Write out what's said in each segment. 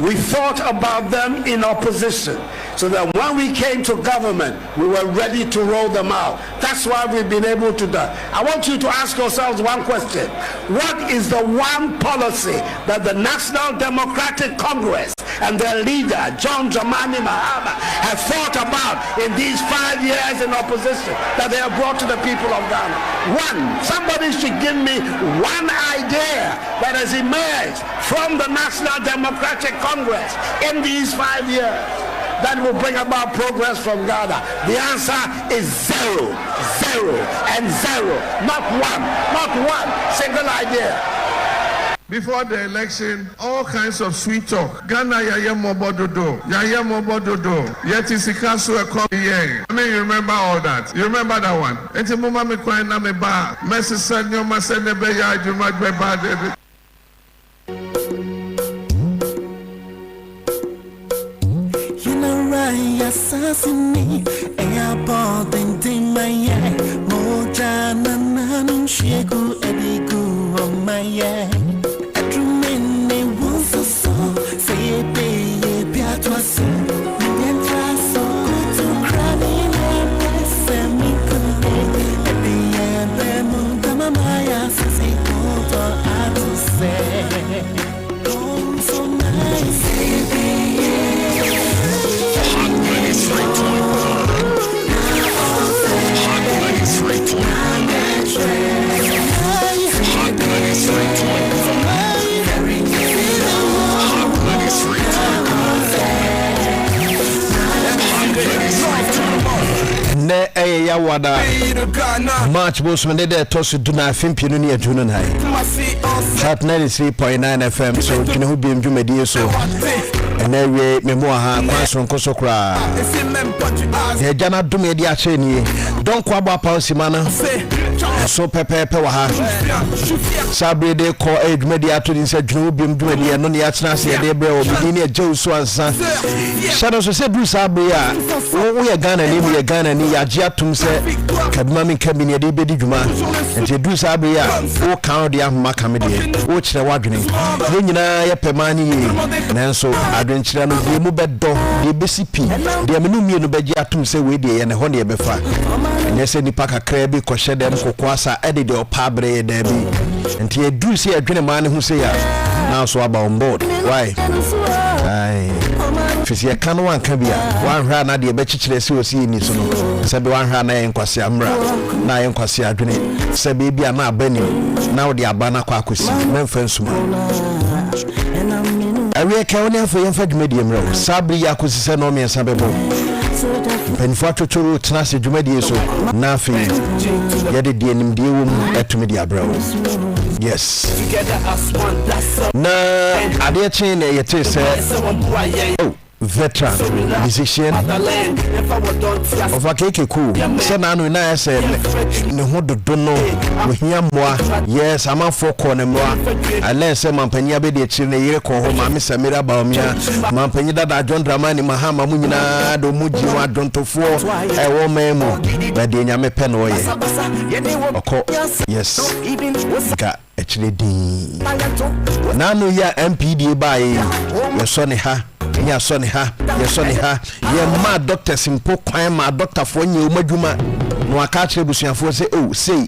We thought about them in opposition, so that when we came to government, we were ready to roll them out. That's why we've been able to do. I want you to ask yourselves one question. What is the one policy that the National Democratic Congress and their leader, John Dramani Mahama, have thought about in these 5 years in opposition that they have brought to the people of Ghana? One. Somebody should give me one idea that has emerged from the National Democratic Congress in these 5 years that will bring about progress from Ghana. The answer is zero, and zero. Not one single idea. Before the election, all kinds of sweet talk. Ghana yaya mobododo, Yet is the council a copy. I mean, you remember all that. You remember that one? It's a mama me crying na me ba. Messi said no mase ne be ya juma be bad. Assassinate a ball in my eye. Mojana nanum shegu edigu on my eye. A drumene was a song. Say a bay, piatwa song. Million tries so good to cry in a semi cool. At the end, the moon, the mamaya says it all to say. Oh, so nice. Ya wada March boss when they toss do na fimpinu ni adunu na Hat 93.9 FM so kine hu biem dwumadi so enewe memo ha kwaso nkoso kra ye jana dum di a che ni don kwa ba pa simana so pepepe wa ha sabre de ko edwumadi ato din se dwunu biem dwumadi no ne ya tena se de bre obi ni Agya Wusu ansa shadow so se du sabre ya wo ye Ghana ni mu ye Ghana ni ya Agya tum se kaduma min kabini de bedi dwuma enti du sabre ya wo kan de ahoma kamede wo kire wadwene ne nyina ye pemani yi nanso adwenkyira no de mu bedo de besipi de amenu mienu beji atum se we de ye ne ho ne befa enye se nipa kakra bi kohye dem kokoasa ede de opabre de bi enti edu se adwene ma ne hu se ya now so about on board why ai fisi ya kanu wan ka bia wan hra na de be chichire se osi ni so no se be wan hra na yenkwase amra na yenkwase adwene se be bia na abani na wo de abana kwa akosi memfa nsuma awie ka woni afo yemfa dwumadi emra sabri ya akosi se no me nsa bebo penfo atotoro tena se dwumadi so na afi ye de die nim die wo etumi de abra yes na ade chain na yete se oh veteran musician of a keke cool se na no na se ne ho dodo no ohia moa yes ama for corner moa ale se mampanya be de chire ne yire ko ho ma me samira baomia mampanya dada John Dramani Mahama mu nyina do muji wa dontofo e wo memo ba de nya me pe no ye oko yes ka echire din na no ya MPD bae yeso ne ha nya so ne ha ye ma doctor simpo kwan ma doctor fo nya omadwuma no aka kire busuafo se oh sei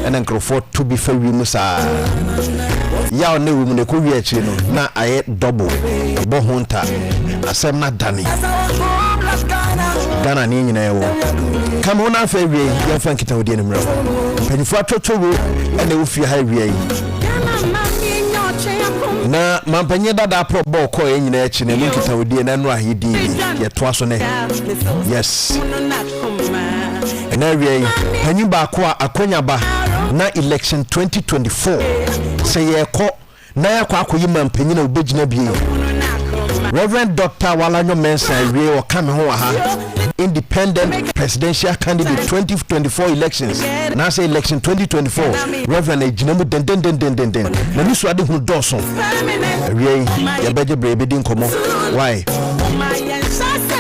ena nkrofo to be fawi musa ya one wu mu ne ko wi achi no na aye double bo hunta asem na dani Ghana ni nyina ewo kam ho na fa wi ye fa nkita odi enimra penifo atotoro ena wo fi ha wi yi na mampanye dada pro ball ko ye nyina achi ne nkita odi na no ahidi ye to aso ne yes ena wi panyi ba ko akonya ba na election 2024 say ye ko na ya kwa akoyi mampanyi na obegina bie Reverend Dr. Walanyo Mensa we o come ho ha independent presidential candidate 2024 elections na say election 2024 Reverend ejinamu den na ni so ade hu doso we ye beje brebe din komo why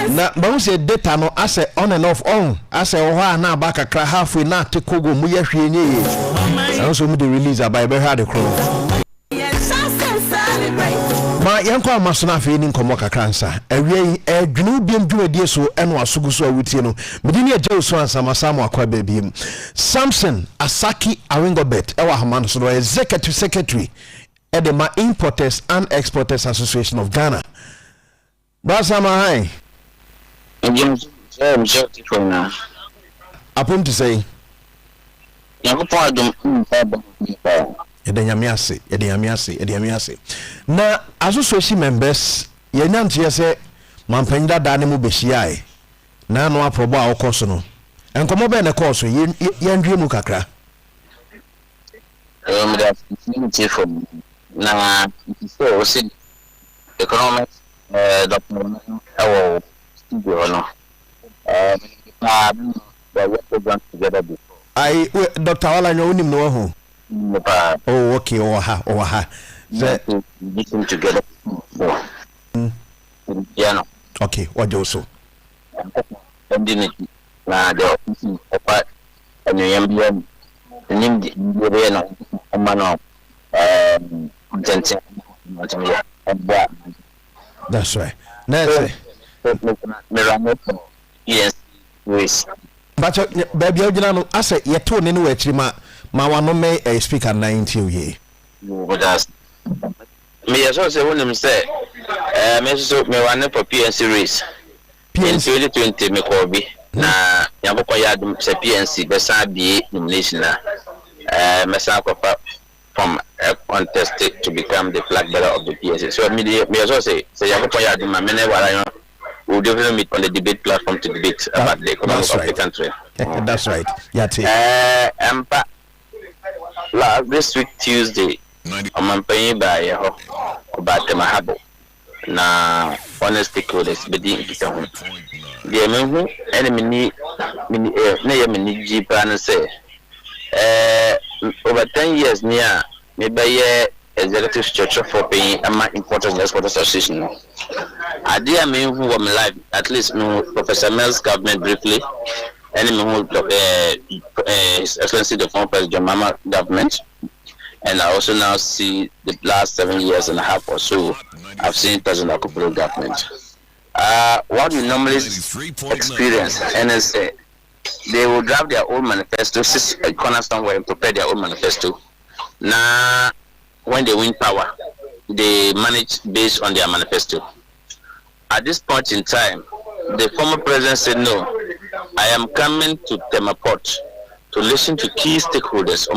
na ba say data no ase on and off on ase o ha na ba kakra halfway na tekogo mu ye hwe nye ye so mu the release about be had the crow ma yanko amasona afi ni nkomo kakransa awie adwunu biem dwumadie so eno asogu so awutie no medini Agya Wusu ansamasamo akwa babiem Samson Asaki Awingobet ewa hamano so executive secretary edema Importers and Exporters Association of Ghana. Basama hai apom to say Yedanyamiase. Na association members yenyantie se mampanyida dane mu behyiae na no aprobo a okoso no enkomo be ne koso yendwe mu kakra na so see economic document our studio no we work together before I Dr. Olanyo unim no ho. Oh, okay. Oh, ha. Listen together. Yeah, no. Okay. What do you so? And then the office and you Biom, the name the man that's right. Next. Yes. But baby, I say you told no actually ma wano me a speaker 90 ye. That's me as also when him say me so me wane for PNC race. PNC 2020 me ko bi na yaboko ya dum say PNC be sa bi nomination na me sa ko from contested to become the flag bearer of the PNC. So me also say yaboko ya dum me ne wala we'll definitely meet on the debate platform to debate about the economy of the country. That's right. This week Tuesday, I'm paying by about the Mahabo. Na honest stakeholders, but the men enemy mini Jeep and say, over 10 years near maybe executive structure for paying my Importers and Exporters Association. I did mean who am alive, at least Professor Mel's government briefly, and His Excellency the former President Mama government, and I also now see the last 7 years and a half or so, I've seen President Akufo government. What we normally experience, NSA, they will draft their own manifesto, a cornerstone where they prepare their own manifesto. Now, when they win power, they manage based on their manifesto. At this point in time, the former president said, no, I am coming to Temaport to listen to key stakeholders.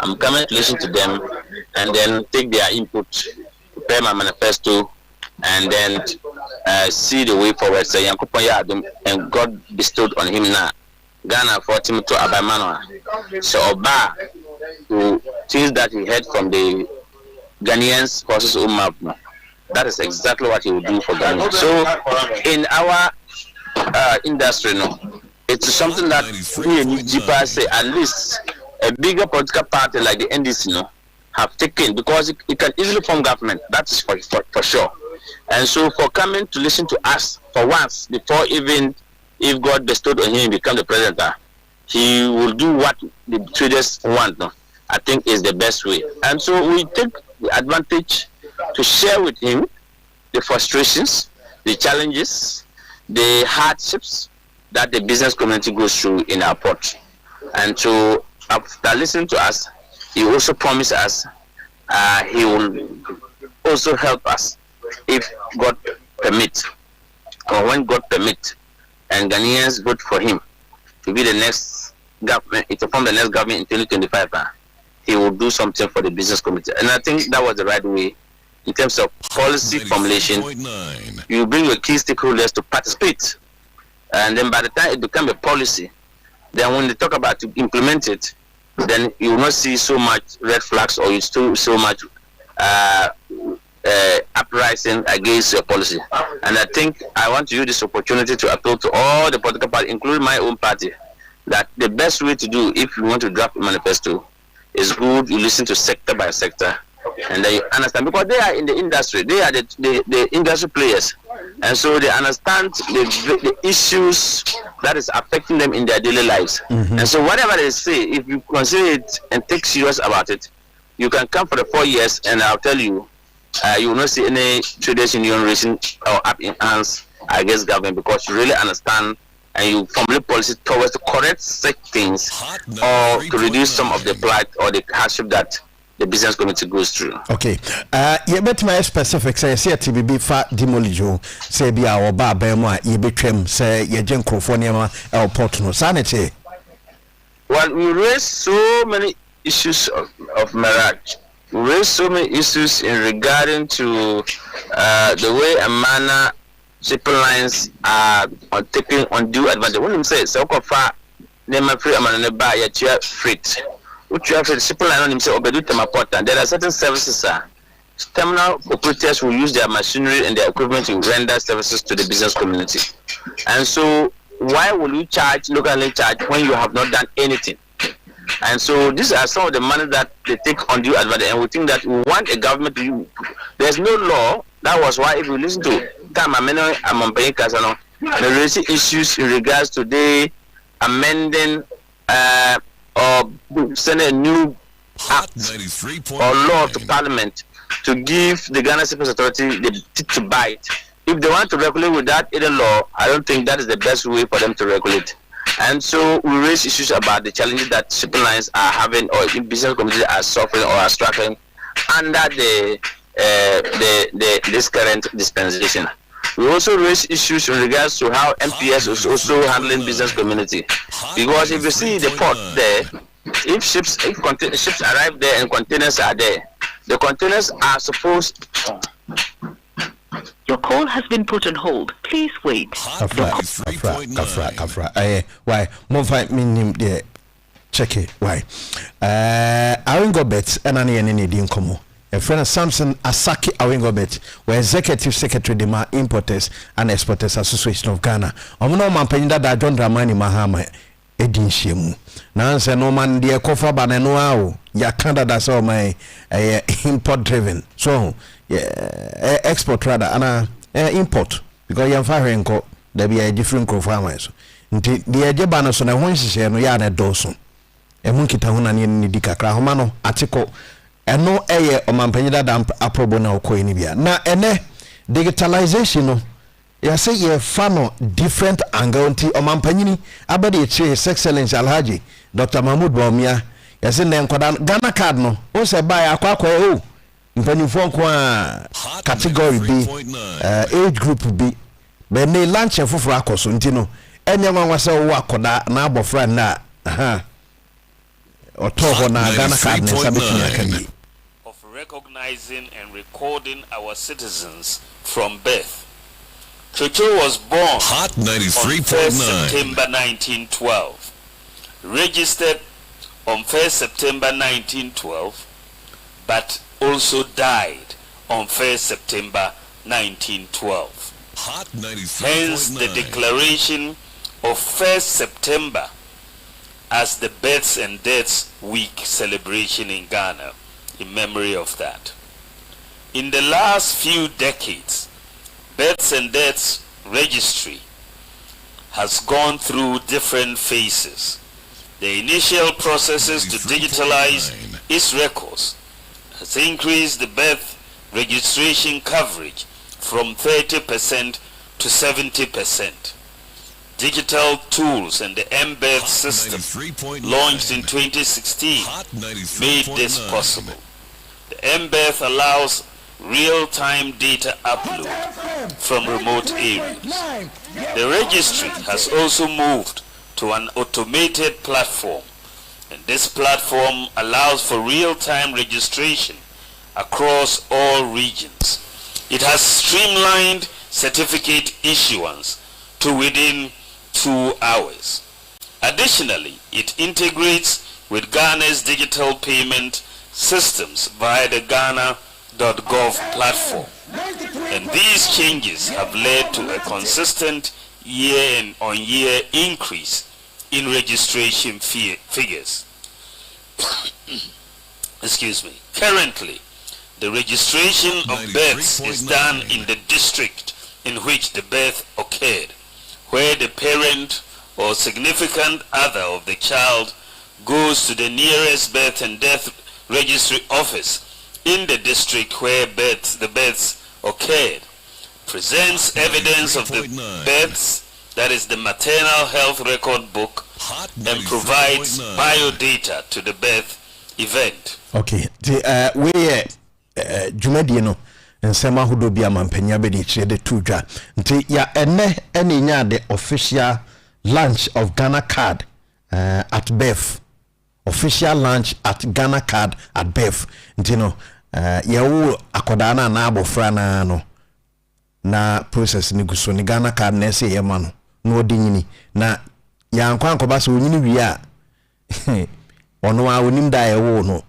I'm coming to listen to them and then take their input, prepare my manifesto, and then see the way forward. Say, and God bestowed on him now. Ghana for him to Abamanoa. So Oba, to things that he heard from the Ghanaians horses Umab. That is exactly what he will do for Ghana. So in our industry, it's something that we need to say at least a bigger political party like the NDC have taken, because it can easily form government. That's for sure. And so for coming to listen to us for once before even if God bestowed on him become the president, he will do what the traders want. I think is the best way. And so we take the advantage to share with him the frustrations, the challenges, the hardships that the business community goes through in our port. And so after listening to us, he also promised us he will also help us if God permits, or when God permits, and Ghanaians vote for him to be the next government, to form the next government in 2025, he will do something for the business community. And I think that was the right way in terms of policy formulation. You bring your key stakeholders to participate. And then by the time it becomes a policy, then when they talk about to implement it, then you will not see so much red flags, or you still so much uprising against your policy. And I think I want to use this opportunity to appeal to all the political parties, including my own party, that the best way to do if you want to draft a manifesto is good. You listen to sector by sector, and then you understand, because they are in the industry, they are the industry players, and so they understand the issues that is affecting them in their daily lives. And so whatever they say, if you consider it and take serious about it, you can come for the 4 years, and I'll tell you, you will not see any traders union raising or up in hands against government, because you really understand and you formulate policy towards to correct such things or to reduce some of the blight or the hardship that the business community goes through. Okay. You bet my specific say TBB fa demolijo say be our bar bema ye betwem say ye gen crofoniama el portno sanity. Well, we raise so many issues of marriage. We raise so many issues in regarding to the way and manner shipping lines are taking undue advantage. When you say so far, name free amana buy a chair freight. Which you have the shipping line on himself obedu temaport. There are certain services terminal operators will use their machinery and their equipment to render services to the business community. And so why will you locally charge when you have not done anything? And so these are some of the money that they take undue advantage, and we think that we want a government to use. There's no law. That was why if you listen to there is issues in regards to the amending or send a new act or law to Parliament to give the Ghana Civil Authority the teeth to bite. If they want to regulate without any law, I don't think that is the best way for them to regulate. And so we raise issues about the challenges that shipping lines are having, or in business communities are suffering or are struggling under this current dispensation. We also raise issues in regards to how MPS is also handling business community, because if you see the port there, if ships arrive there and containers are there, the containers are supposed. Your call has been put on hold. Please wait. Kafra. Why? Mo find me name there. Check it. Why? Awingo bet any di nkomo. A friend Samson Asaki Awingo bet, where executive secretary de ma Importers and Exporters Association of Ghana. Omo man panyida da John Dramani Mahama edin shemu. Na nse no man de kofa bana no awo. Ya Canada so my import driven. So export rather and import, because you fire enko there be a different crop farmers. Nti the ejeba no so na ho nhihye no ya na doso. Emu kita ho na ne ni di kakra ho ma no article eno eye omampanyida da aprobo na okoi ni bia. Na ene digitalization no ya say ye fa no different angle nti omampanyini abade eche His Excellency Alhaji Dr. Mahmoud Bawumia ya say na enkoda Ghana card no o se buy akwa o mpanimfo kwa category B age group B be ne lunch fufuru akoso ntino enye nwanwa se wo akoda na abofra na otoho na Ghana card ne sabetini akani of recognizing and recording our citizens from birth. Chocho was born Hot 93.9 on 1st September 1912, registered on 1st September 1912, but also died on 1st September 1912. Hot 93.9 Hence the declaration of 1st September as the Births and Deaths Week celebration in Ghana in memory of that. In the last few decades, Births and Deaths Registry has gone through different phases. The initial processes to digitalize its records has increased the birth registration coverage from 30% to 70%. Digital tools and the M-Birth system launched in 2016 made this possible. The M-Birth allows real-time data upload from remote areas. The registry has also moved to an automated platform, and this platform allows for real-time registration across all regions. It has streamlined certificate issuance to within 2 hours. Additionally, it integrates with Ghana's digital payment systems via the Ghana.gov platform. And these changes have led to a consistent year-on-year increase in registration figures. Excuse me. Currently, the registration of births is done in the district in which the birth occurred, where the parent or significant other of the child goes to the nearest birth and death registry office in the district where the births occurred, presents evidence of the births, that is the maternal health record book, and provides biodata to the birth event. Okay, we Jumadi no nsema hudo bia mampanya be de chire de tudwa nti ya ene nya the official launch of Ghana card at birth. Official launch at Ghana card at birth. Nti no yawo akodana na abofra na no na process ni guso ni Ghana card na ese yema no na odinyini na ya nkwankoba se onyini wi a ono a onim da yawo no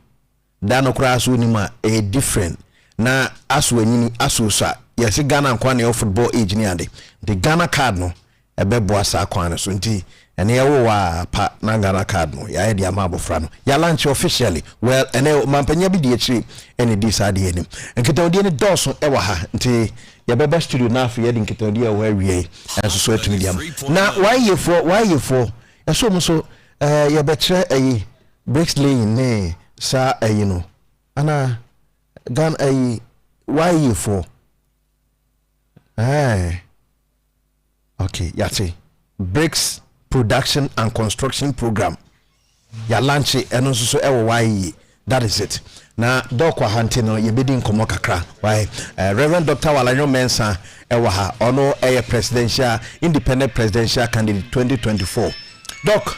da no kra so onim a different na aso anyini aso sa yesi Ghana nkwa na football age ni ade the Ghana card no ebebo asa kwan so nti ene yawo wa pa na Ghana card no ya de ama abofra no ya launch officially well ene mampanya bi de akiri ene di sa de enim nketawde ne doso ewa ha nti ya bebe studio na afi ya de nketawde ya wa wie enso so atumi diam na why you for ya so mo so ya betre ayi breaks lane ne sa ayi no ana Ghana ayi why you for okay yati bricks production and construction program ya launch eno so ewo why that is it na dokwa hante no ye bedi nkomo kakra why Reverend Dr. Walanyo Mensa ewo ha ono presidential independent presidential candidate 2024 doc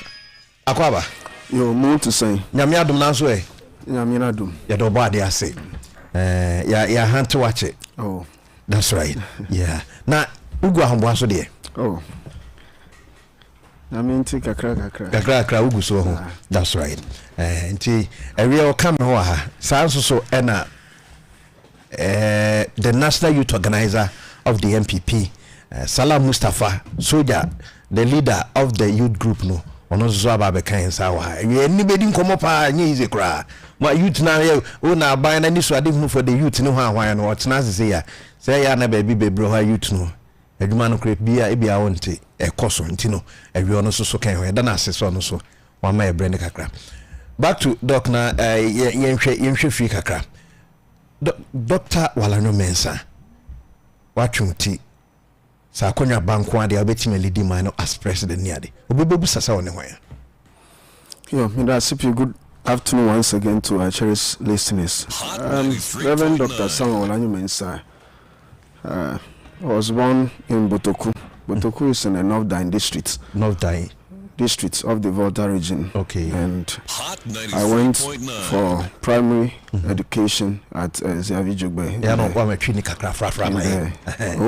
akwaba yo mo to say nyame adum nanso nyame adum ya do ba de ase ya hante watch it. Oh, that's right. Yeah. Na ugu ahombo so de. Oh. I mean take kakra ugu so ho. That's right. Nti area come ho ha. Sanso so ena the National Youth Organizer of the MPP, Salam Mustafa, soldier, the leader of the youth group no. Ono so aba kan sa wa. Anybody nkomo pa nye ize kra. Ma youth na o na ban na ni so ade hu for the youth no hwan no otena se ya. Say ya na baby bebro ha youth no. Adwuma no kra bia e bia wonte ekoso nti no awie ono so kan ho da na aseso no so wa ma e brand kakra. Back to doc na yenhwe free kakra. Dr. Walanyo Mensa. Watchunti sa konya banko ade obetime leading man as president niade obebebu sasa one hoya. Yo, good afternoon once again to our cherished listeners. Reverend Dr. Samuel Walanyo Mensa was born in Botoku. Botoku is in the North Dine district. North Dine district of the Volta region. Okay. And I went for primary education at Ziavijogbe. Yeah, no, I'm a clinical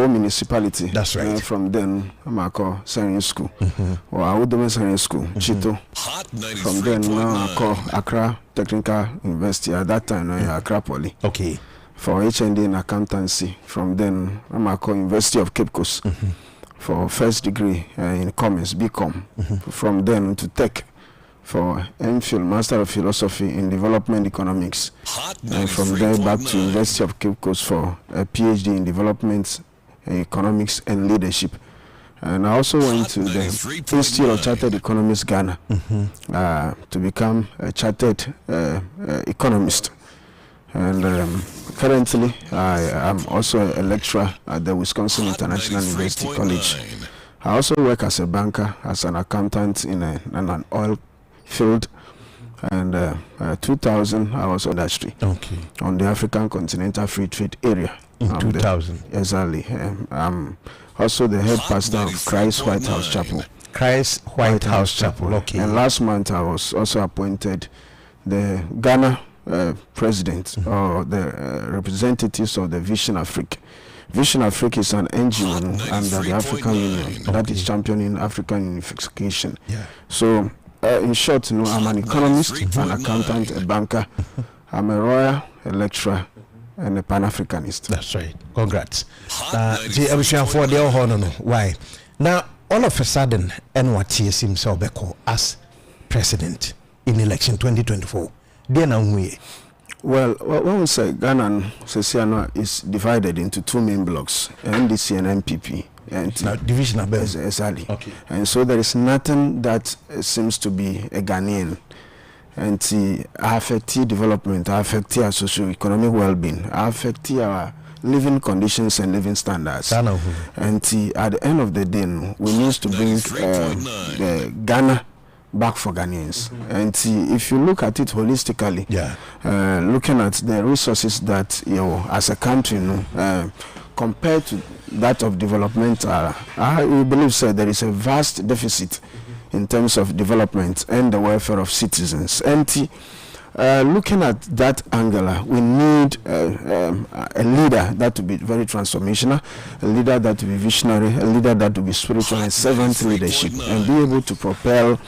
municipality. That's right. From then, I'm a senior school. Or I would do senior school, Chito. From then, now I call Accra Technical University. At that time, Accra Poly. Okay. For HND in accountancy. From then, I'm a call University of Cape Coast. For first degree in commerce, Biom. From then to tech for MPhil, Master of Philosophy in Development Economics. And from there back to University of Cape Coast for a PhD in Development Economics and Leadership. And I also went to the Institute of Chartered Economists Ghana to become a chartered economist. And currently, I am also a lecturer at the Wisconsin International University College. I also work as a banker, as an accountant in an oil field. And 2000, I was on industry on the African Continental Free Trade Area. In 2000? Exactly. I'm also the head pastor of Christ White House Chapel. Christ White House Chapel, okay. And last month, I was also appointed the Ghana president or the representatives of the Vision Africa. Vision Africa is an NGO under the African Union that is championing African unification. Yeah. So, in short, I'm an economist, an accountant, a banker. I'm a lawyer, a lecturer, and a Pan-Africanist. That's right. Congrats. Why? Now, all of a sudden, NYT seems to as president in election 2024. Well, when we say Ghana is divided into two main blocks, NDC and MPP. And division of exactly. Okay. And so there is nothing that seems to be a Ghanaian and affect development, affect our socio-economic well-being, affect our living conditions and living standards. And at the end of the day, we need to bring Ghana back for Ghanaians. And if you look at it holistically, looking at the resources that as a country, compared to that of development, I believe there is a vast deficit in terms of development and the welfare of citizens. And looking at that angle, we need a leader that will be very transformational, a leader that will be visionary, a leader that will be spiritual and servant leadership, and be able to propel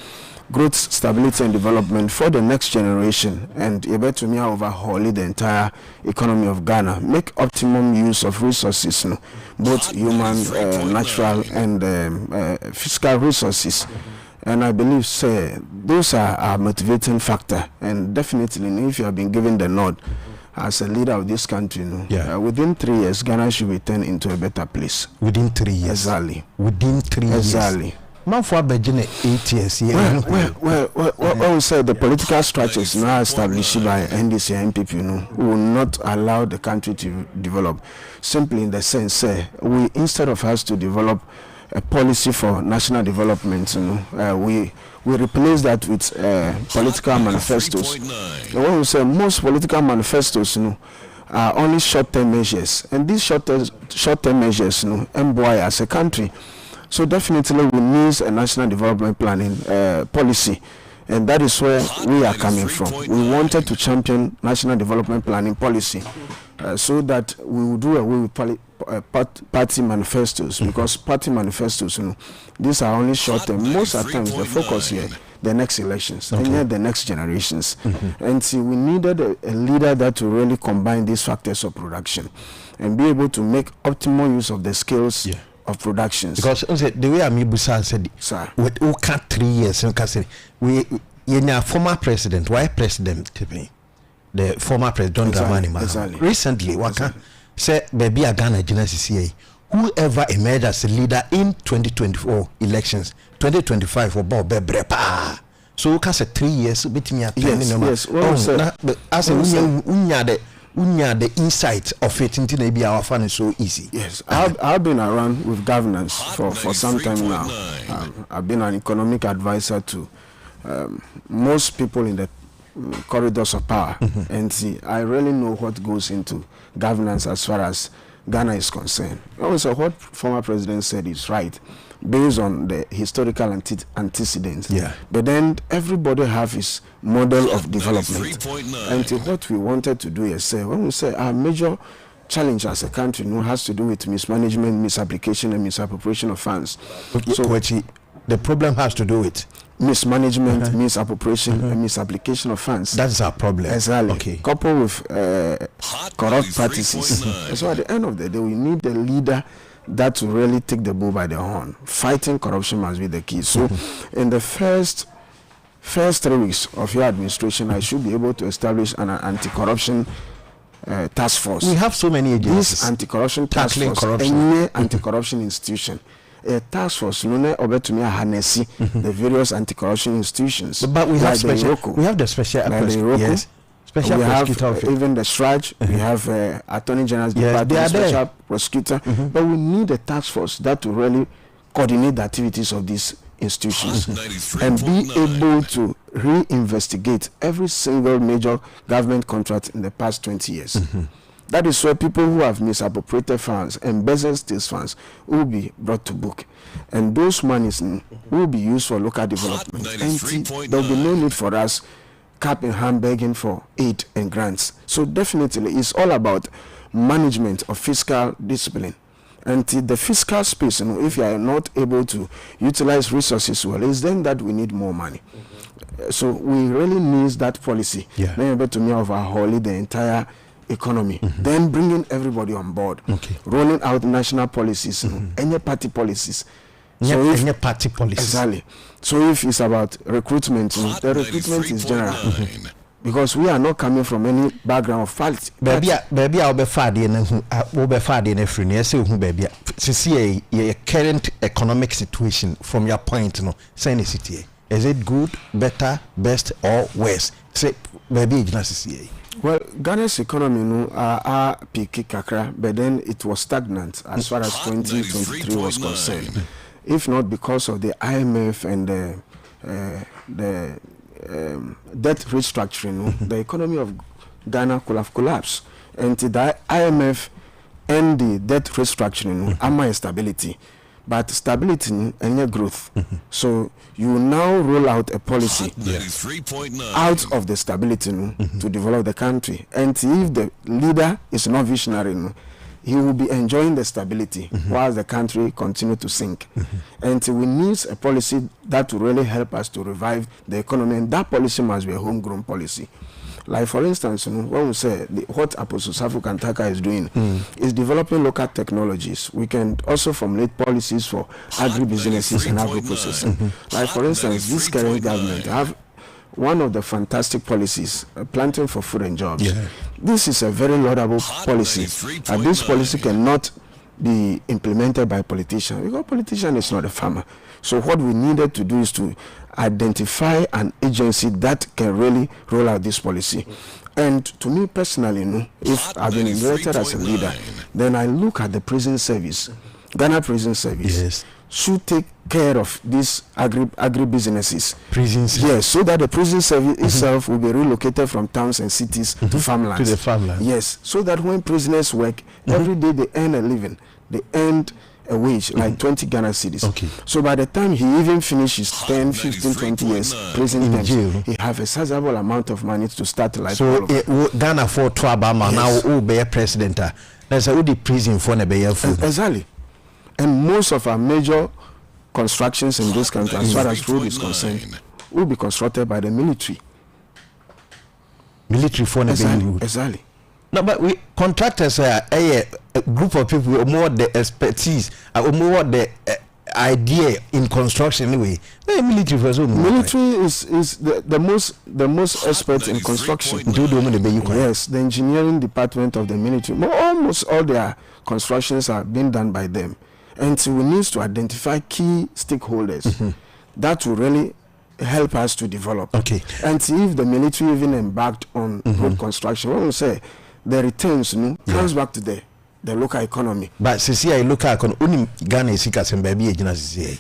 growth, stability, and development for the next generation, and able to overhaul the entire economy of Ghana, make optimum use of resources, both human, natural, and fiscal resources. And I believe, those are our motivating factor. And definitely, if you have been given the nod as a leader of this country, within 3 years, Ghana should be turned into a better place. Within 3 years? Exactly. Within 3 years? Exactly. Man for 8 years. Well, we say the political structures now established by NDC and MPP will not allow the country to develop. Simply in the sense, we, instead of us to develop a policy for national development, we replace that with political manifestos. When we say most political manifestos are only short-term measures, and these short-term measures emboy as a country. So definitely we need a national development planning policy, and that is where we are coming from. We wanted to champion national development planning policy so that we will do away with party manifestos, because party manifestos, these are only short term. Most of the times the focus here, the next elections, and yet the next generations. And see, we needed a leader that will really combine these factors of production and be able to make optimal use of the skills of productions. Because the way Amibusa said, with 3 years, we former president, why president? The former president Dwene recently said baby a Ghana Genesis, whoever emerged as a leader in 2024 elections, 2025 for Bob Brepa. So we can say 3 years between me. Yes. As the insight of it into maybe our fun is so easy. Yes, I've been around with governance for some time now. I've been an economic advisor to most people in the corridors of power, and see, I really know what goes into governance as far as Ghana is concerned. Also, what former president said is right, based on the historical antecedents. But then everybody have his model of development. And what we wanted to do is when we say our major challenge as a country has to do with mismanagement, misapplication, and misappropriation of funds. So the problem has to do with mismanagement, misappropriation, and misapplication of funds. That's our problem. Exactly. Okay. Coupled with corrupt practices. So at the end of the day, we need a leader that will really take the bull by the horn. Fighting corruption must be the key. So in the first 3 weeks of your administration, I should be able to establish an anti-corruption task force. We have so many agencies. This anti-corruption task force, any anti-corruption institution, a task force, the various anti-corruption institutions. But we have the special yes. Special prosecutor, even the SRAJ, we have Attorney General's Department, special prosecutor, but we need a task force that will really coordinate the activities of these institutions and be able to reinvestigate every single major government contract in the past 20 years. That is where people who have misappropriated funds, embezzled state funds, will be brought to book. And those monies will be used for local development. And there will be no need for us cap in hand begging for aid and grants. So definitely it's all about management of fiscal discipline. And the fiscal space, if you are not able to utilize resources well, it's then that we need more money. So we really need that policy. Maybe to me overhauling the entire economy, then bringing everybody on board, rolling out national policies, any party policies. Any party policies. Exactly. So if it's about recruitment, the recruitment is general. Because we are not coming from any background of fact. Baby, I'll be far in a free near baby. See a current economic situation from your point, saying city. Is it good, better, best, or worse? Say, maybe it's well, Ghana's economy peak kakra, but then it was stagnant as far as 2023 was concerned. If not because of the IMF and the debt restructuring, the economy of Ghana could have collapsed. And the IMF and the debt restructuring, ama stability. But stability and growth. So you now roll out a policy out of the stability to develop the country. And if the leader is not visionary, he will be enjoying the stability while the country continue to sink. And we need a policy that will really help us to revive the economy. And that policy must be a homegrown policy. Like for instance, when we say what Apostle Safu Kantaka is doing is developing local technologies. We can also formulate policies for agribusinesses and agro-processing. Like for instance, this current government have one of the fantastic policies, planting for food and jobs. This is a very laudable policy. And this policy cannot be implemented by politicians because politician is not a farmer. So what we needed to do is to identify an agency that can really roll out this policy. And to me personally, if I've been elected as a leader, then I look at the prison service. Ghana Prison Service should take care of these agribusinesses. Prisons. Yes, so that the prison service itself will be relocated from towns and cities to farmlands. To the farmland. Yes, so that when prisoners work, every day they earn a living. They earn a wage, like 20 Ghana cedis. Okay. So by the time he even finishes 10, 15, 20 years prison in jail, he have a sizable amount of money to start life. So Ghana for Twabama now who be a president. There's a prison for food. Exactly. And most of our major constructions in this country, as far as road is concerned, will be constructed by the military. Military for exactly. No, but we contractors are a group of people with more the expertise, more the idea in construction anyway. The military is the most expert in construction. Yes, the engineering department of the military. Almost all their constructions are being done by them. And so we need to identify key stakeholders that will really help us to develop. Okay. And if the military even embarked on road construction, what we say, the returns comes back to the local economy. But I look at only Ghana is sick as in baby agency.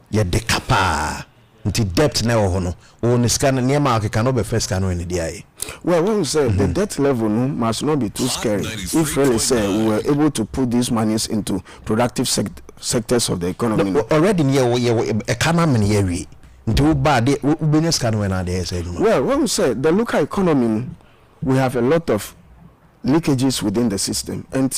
Yeah, the capa. The debt now on scan near market cannot be first can in the DI. Well, when we say the debt level must not be too scary. If really say we were able to put these monies into productive sectors of the economy. No, already near economy area. Well, when we say the local economy, we have a lot of leakages within the system. And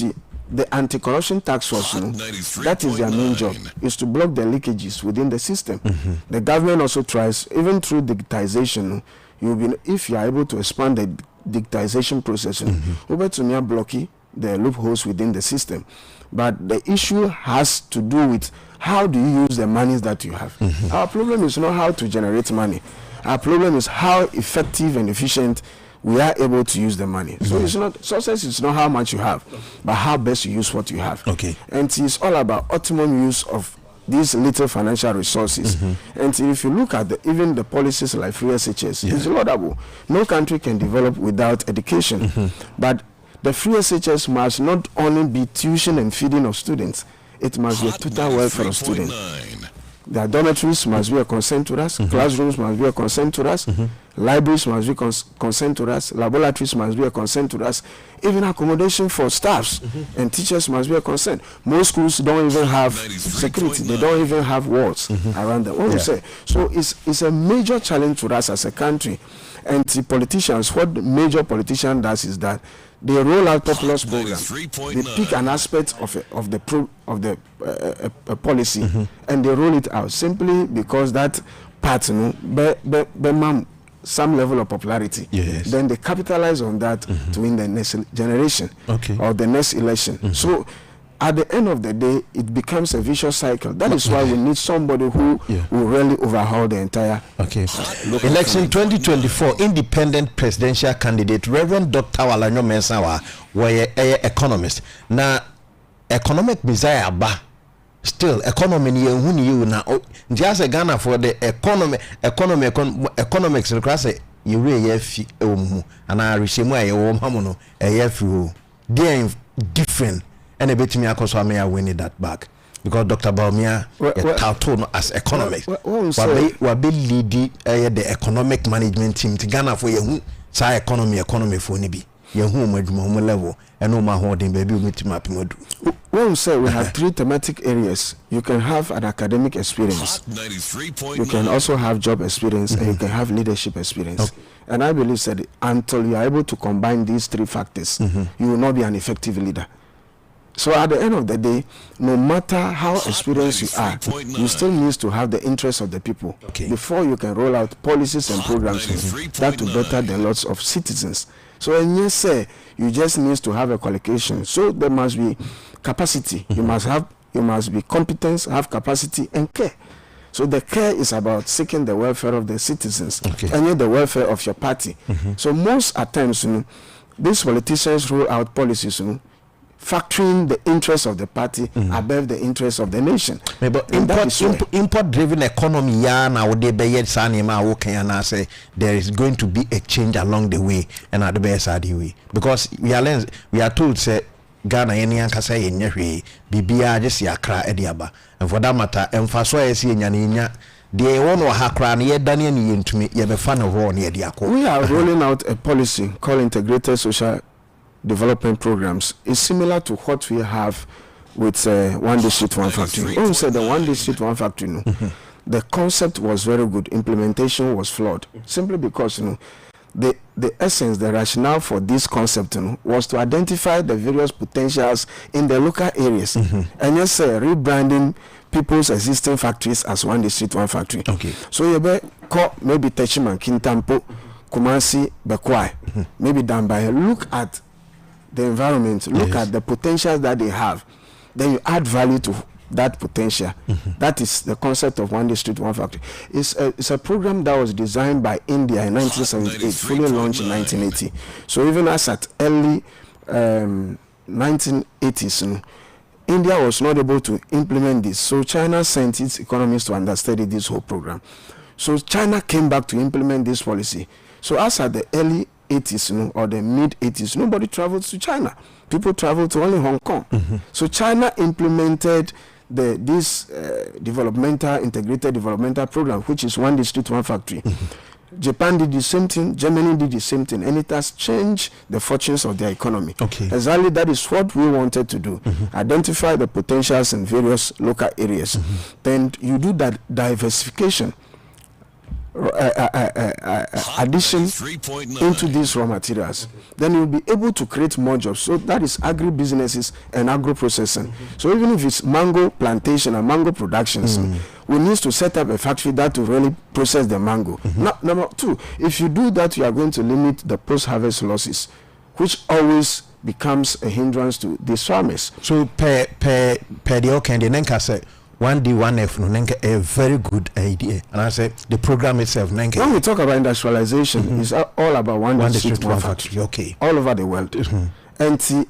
the anti-corruption task force, that is their main job, is to block the leakages within the system. The government also tries, even through digitization, if you are able to expand the digitization process, over to near blocking the loopholes within the system. But the issue has to do with how do you use the monies that you have. Our problem is not how to generate money. Our problem is how effective and efficient we are able to use the money. So it's not success is not how much you have, but how best you use what you have. Okay. And it's all about optimum use of these little financial resources. And if you look at even the policies like free SHS, it's laudable. No country can develop without education. But the free SHS must not only be tuition and feeding of students, it must be a total welfare of students. The dormitories must be a concern to us, classrooms must be a concern to us, libraries must be concern to us, laboratories must be a concern to us, even accommodation for staffs and teachers must be a concern. Most schools don't even have security, they don't even have walls around them. What we say? So it's a major challenge to us as a country. And the politicians, what the major politician does is that they roll out populous programs. They pick an aspect of the policy and they roll it out simply because that part, some level of popularity. Then they capitalize on that to win the next generation or the next election. So at the end of the day, it becomes a vicious cycle. That is why we need somebody who will really overhaul the entire. Election 2024 independent presidential candidate Reverend Dr. Walanyo Mensawa were economist. Now, economic desire ba still economy ni ehun you na just Ghana for the economics class you re fi omu ana reshemu aye wo mamu no fi o they different and a bit me akoso am ya win that back because Dr. Biom title as economics wa be lead the economic management team to Ghana for you sa economy for ni bi yehu madwuma level and no ma holding baby meeting modu. When we say we have 3 thematic areas, you can have an academic experience, you can also have job experience, and you can have leadership experience. Okay. And I believe that until you are able to combine these 3 factors, you will not be an effective leader. So at the end of the day, no matter how experienced you are, you still need to have the interests of the people before you can roll out policies and programs that to better the lots of citizens. So and yes, sir, you just need to have a qualification. So there must be capacity. You must be competence, have capacity and care. So the care is about seeking the welfare of the citizens and the welfare of your party. So most at times, these politicians roll out policies, factoring the interests of the party above the interests of the nation. But import driven economy now say there is going to be a change along the way and at the best way because we are told say Ghana any anka say nyehwe bibia just yakra ediaba and for that matter emfaso esi nyanya the one or hakra na yedane ne yentumi ye be fa no ho ne yede akọ. We are rolling out a policy called integrated social development programs. Is similar to what we have with one district one factory. When we said the one district one factory, the concept was very good, implementation was flawed simply because the essence, the rationale for this concept was to identify the various potentials in the local areas and just rebranding people's existing factories as one district one factory. So you be call maybe Techiman, Kintampo, Kumasi, Bekwai, maybe Dambai. Look at the environment, look at the potentials that they have, then you add value to that potential. That is the concept of one district one factory. It's a program that was designed by India in 1978, fully launched in 1980. So even as at early 1980s, India was not able to implement this. So China sent its economists to understudy this whole program. So China came back to implement this policy. So as at the early 80s or the mid 80s, nobody traveled to China. People traveled to only Hong Kong. So China implemented this integrated developmental program, which is one district, one factory. Japan did the same thing, Germany did the same thing, and it has changed the fortunes of their economy. Exactly, that is what we wanted to do. Identify the potentials in various local areas. Then you do that diversification, addition into these raw materials, then you'll be able to create more jobs. So that is agri-businesses and agro-processing. So even if it's mango plantation and mango productions, we need to set up a factory that will really process the mango. Number 2, if you do that, you are going to limit the post-harvest losses, which always becomes a hindrance to these farmers. So per the okay, say 1D1F a very good idea, and I say the program itself. When we talk about industrialization, it's all about one district, one factory. All over the world, and see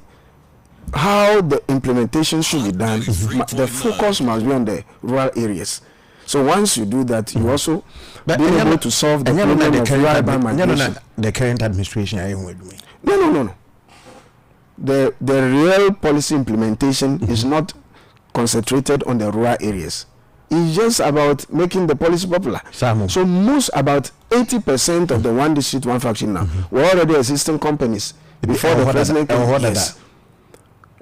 how the implementation should be done. The focus must be on the rural areas. So once you do that, you also be able to solve the problem of rural migration. The current administration, No. The real policy implementation is not concentrated on the rural areas. It's just about making the policy popular. So most about 80% of the one district, one factory now were already existing companies before the president came.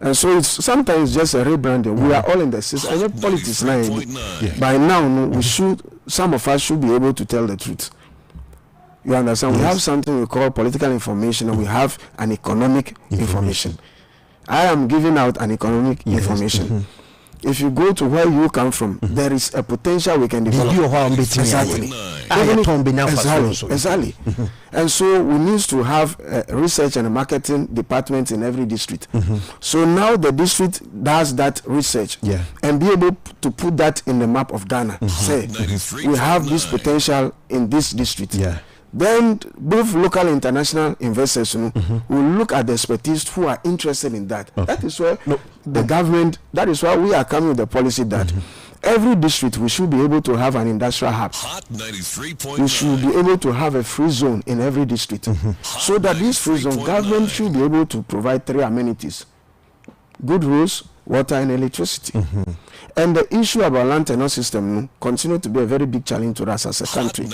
And so it's sometimes just a rebranding. We are all in the system. And yet politics now, by now, some of us should be able to tell the truth. You understand? We have something we call political information, and we have an economic information. I am giving out an economic information. If you go to where you come from, there is a potential we can develop. Exactly. And so we need to have a research and a marketing department in every district. So now the district does that research and be able to put that in the map of Ghana. Say, we have this potential in this district. Then both local and international investors will look at the expertise who are interested in that. Okay. That is where the government, that is why we are coming with the policy that every district we should be able to have an industrial hub. We should be able to have a free zone in every district. So that this free zone, government should be able to provide 3 amenities: good roads, water and electricity. And the issue about land tenure system continue to be a very big challenge to us as a country.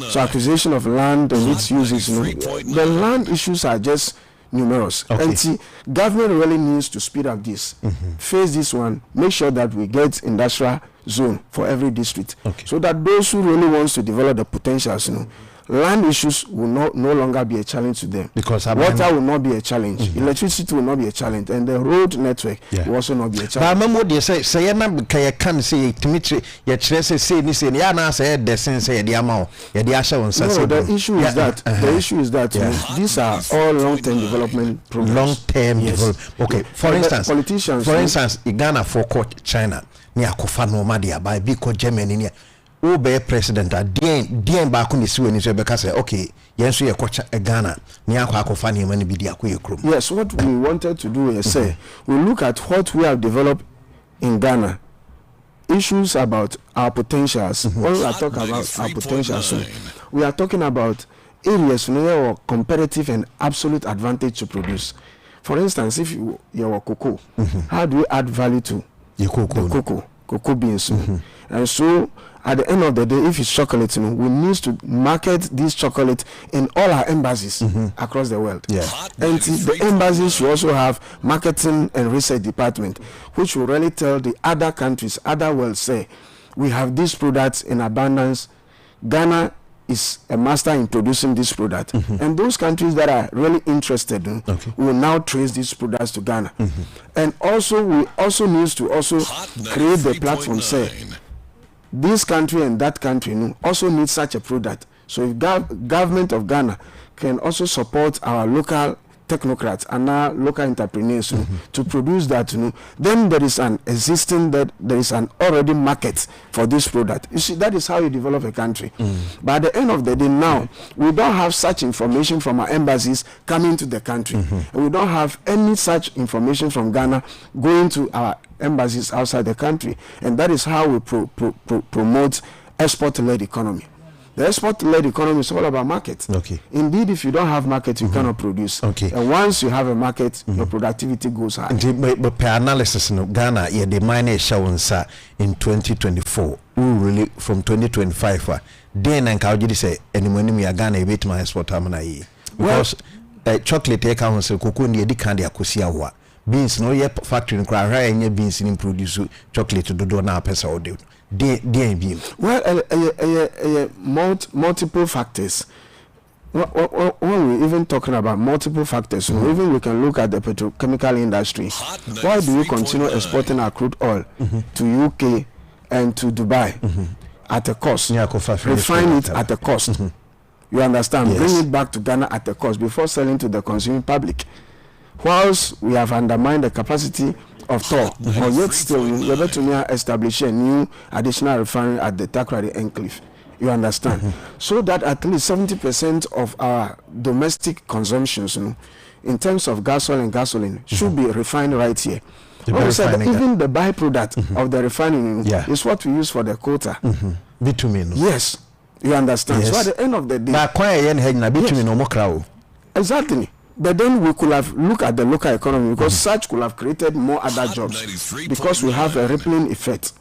So acquisition of land and its uses, the land issues are just numerous. Okay. And see, government really needs to speed up this, face this one, make sure that we get industrial zone for every district, so that those who really wants to develop the potentials, land issues will no longer be a challenge to them, because water will not be a challenge, electricity will not be a challenge, and the road network will also not be a challenge. But remember what they say na can say Dimitri say ni say ya na say the sense the amount the the issue is that the issue is that these are all long-term development programs. Okay, for instance, politicians, Ghana for court China ni akofa no ma dia by because Germany ni o be president dien ba ko ni siwe ni so be ka say okay yenso ye kocha Ghana ni akofa ni ma ni bi dia ko ye krom. Yes, what we wanted to do is say we look at what we have developed in Ghana, issues about our potentials. When we are talking about our potentials, we are talking about areas where we competitive and absolute advantage to produce. For instance, if you are cocoa, how do we add value to the cocoa beans? And so at the end of the day, if it's chocolate, we need to market this chocolate in all our embassies across the world. And the embassies should also have marketing and research department, which will really tell the other countries, other world, say, we have these products in abundance. Ghana is a master in producing this product, and those countries that are really interested will now trace these products to Ghana. And also we also need to also create the platform, say this country and that country also need such a product. So if government of Ghana can also support our local technocrats and our local entrepreneurs to produce that, then there is an already market for this product. You see, that is how you develop a country. But at the end of the day, now we don't have such information from our embassies coming to the country, and we don't have any such information from Ghana going to our embassies outside the country, and that is how we promote export-led economy. The export-led economy is all about market. Indeed, if you don't have market, you cannot produce. And once you have a market, your productivity goes high. But per analysis, Ghana, the mine showings in 2024, really from 2025. Then and how did you say, any money me Ghana a bit my export because chocolate take out so cocoa near the candy akusia beans no yet factory in cry and beans in produce chocolate to do na pesa or do. Well, multiple factors. When we even talking about multiple factors, even we can look at the petrochemical industry. Why do we continue exporting our crude oil to UK and to Dubai at a cost? Refine it at a cost. You understand? Yes. Bring it back to Ghana at a cost before selling to the consuming public. Whilst we have undermined the capacity of Tor, or yet still we are to establish a new additional refinery at the Takrady Enclave. You understand? So that at least 70% of our domestic consumptions, in terms of gas oil and gasoline, should be refined right here. Even the byproduct of the refining is what we use for the quota. Bitumen. Yes, you understand. Yes. So at the end of the day, exactly. But then we could have looked at the local economy, because such could have created more other jobs, because we have a rippling effect,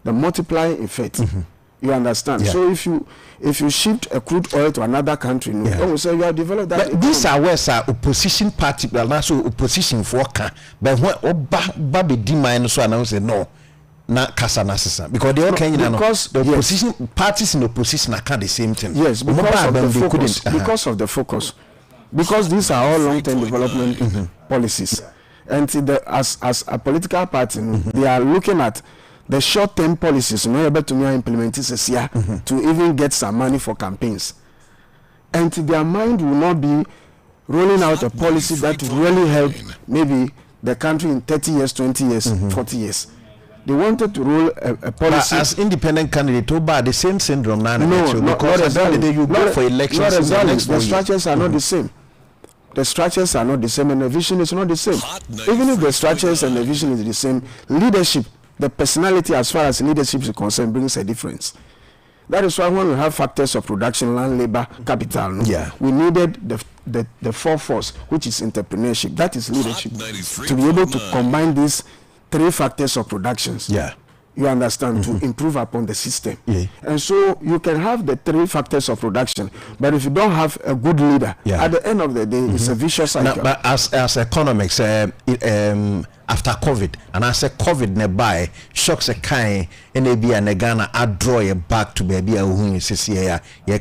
the multiplying effect. You understand? So if you shift a crude oil to another country, then we say you have developed that. But these are where opposition party, but also opposition for but when Babi Dima so announce no. Na kasa na sisa because they all can the opposition parties in opposition are kind of the same thing. Yes, because of the focus. Because these are all long-term development policies, and as a political party, they are looking at the short-term policies, able to implement this year to even get some money for campaigns, and their mind will not be rolling out a policy that will really help maybe the country in 30 years, 20 years, 40 years. They wanted to roll a policy. But as independent candidate, the same syndrome now. No, not exactly. You go for elections. Not exactly. The structures are not the same. The structures are not the same, and the vision is not the same. Even if the structures and the vision is the same, leadership, the personality as far as leadership is concerned, brings a difference. That is why when we have factors of production, land, labor, capital, we needed the fourth force, which is entrepreneurship. That is leadership. To be able to combine these three factors of productions. You understand, to improve upon the system. And so you can have the three factors of production, but if you don't have a good leader, at the end of the day, it's a vicious cycle. Now, but as economics, after COVID, and as a COVID nearby, shocks a kind, and maybe a Ghana, I draw you back to baby who is here. Do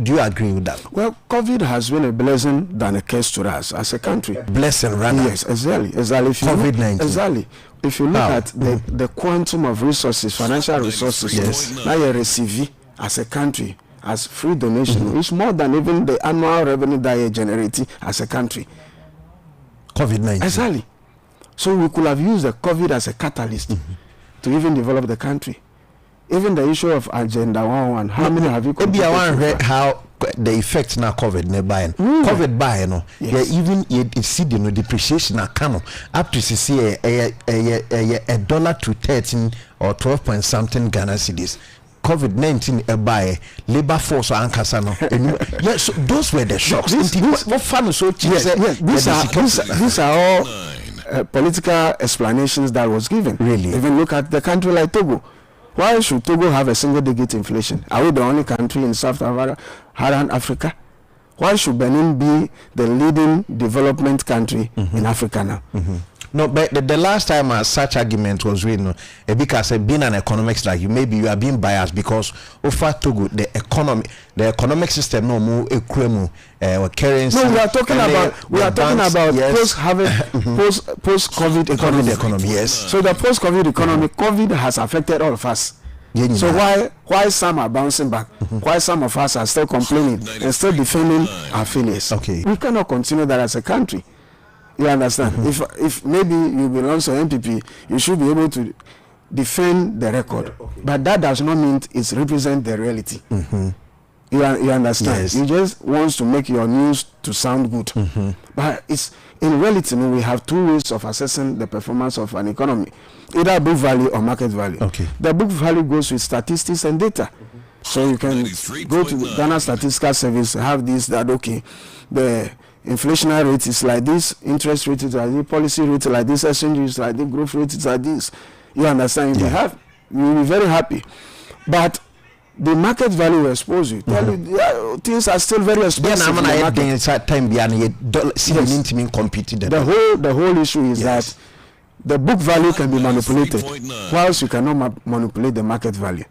you agree with that? Well, COVID has been a blessing than a curse to us as a country. Blessing, rather. Yes, exactly. COVID-19. Exactly. If you look at the quantum of resources, financial resources, now you receive as a country, as free donation, it's more than even the annual revenue that you generate as a country. COVID-19. Exactly. So we could have used the COVID as a catalyst to even develop the country. Even the issue of Agenda 111, how many have you completed? Maybe I read how the effect now COVID nearby. COVID by no, even you see the depreciation account up to $1 to 13 or 12 point something Ghana cedis. COVID-19 by labor force or ankasano. So those were the shocks. What fun so these are all political explanations that was given. Really? Even look at the country like Togo. Why should Togo have a single-digit inflation? Are we the only country in Sub-Saharan Africa? Why should Benin be the leading development country in Africa now? No, but the last time such argument was written, because being an economics like you, maybe you are being biased because over Togo, the economic system no more currency. No, we are talking about post-COVID economy. Yes. So the post-COVID economy, COVID has affected all of us. So why some are bouncing back? Why some of us are still complaining and still defending our failures? Okay. We cannot continue that as a country. You understand? If maybe you belong to MPP, you should be able to defend the record. But that does not mean it represents the reality. You understand? Yes. You just want to make your news to sound good. But it's in reality, we have two ways of assessing the performance of an economy. Either book value or market value. The book value goes with statistics and data. So you can go to the Ghana Statistical Service, have this, that, the inflationary rate is like this, interest rate is like this, policy rate is like this, exchange rate is like this, growth rate is like this. You understand? You'll be very happy. But the market value will expose you. Tell you things are still very expensive. The whole issue is that the book value can be manipulated, whilst you cannot manipulate the market value.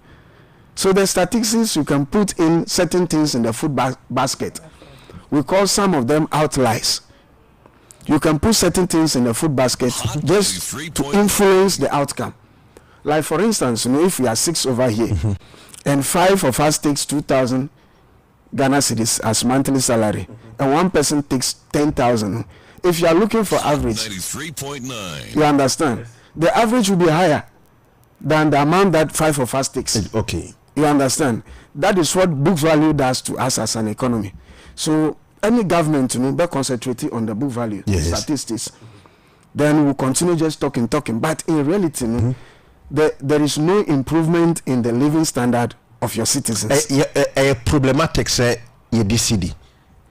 So the statistics, you can put in certain things in the food basket. We call some of them outliers. You can put certain things in the food basket just to influence the outcome. Like for instance, if we are 6 over here, and 5 of us takes 2,000 Ghana cedis as monthly salary, and one person takes 10,000. If you are looking for average, you understand, the average will be higher than the amount that 5 of us takes. Okay. You understand? That is what book value does to us as an economy. So any government be concentrating on the book value statistics, then we'll continue just talking. But in reality, there is no improvement in the living standard of your citizens. Problematic say you DCD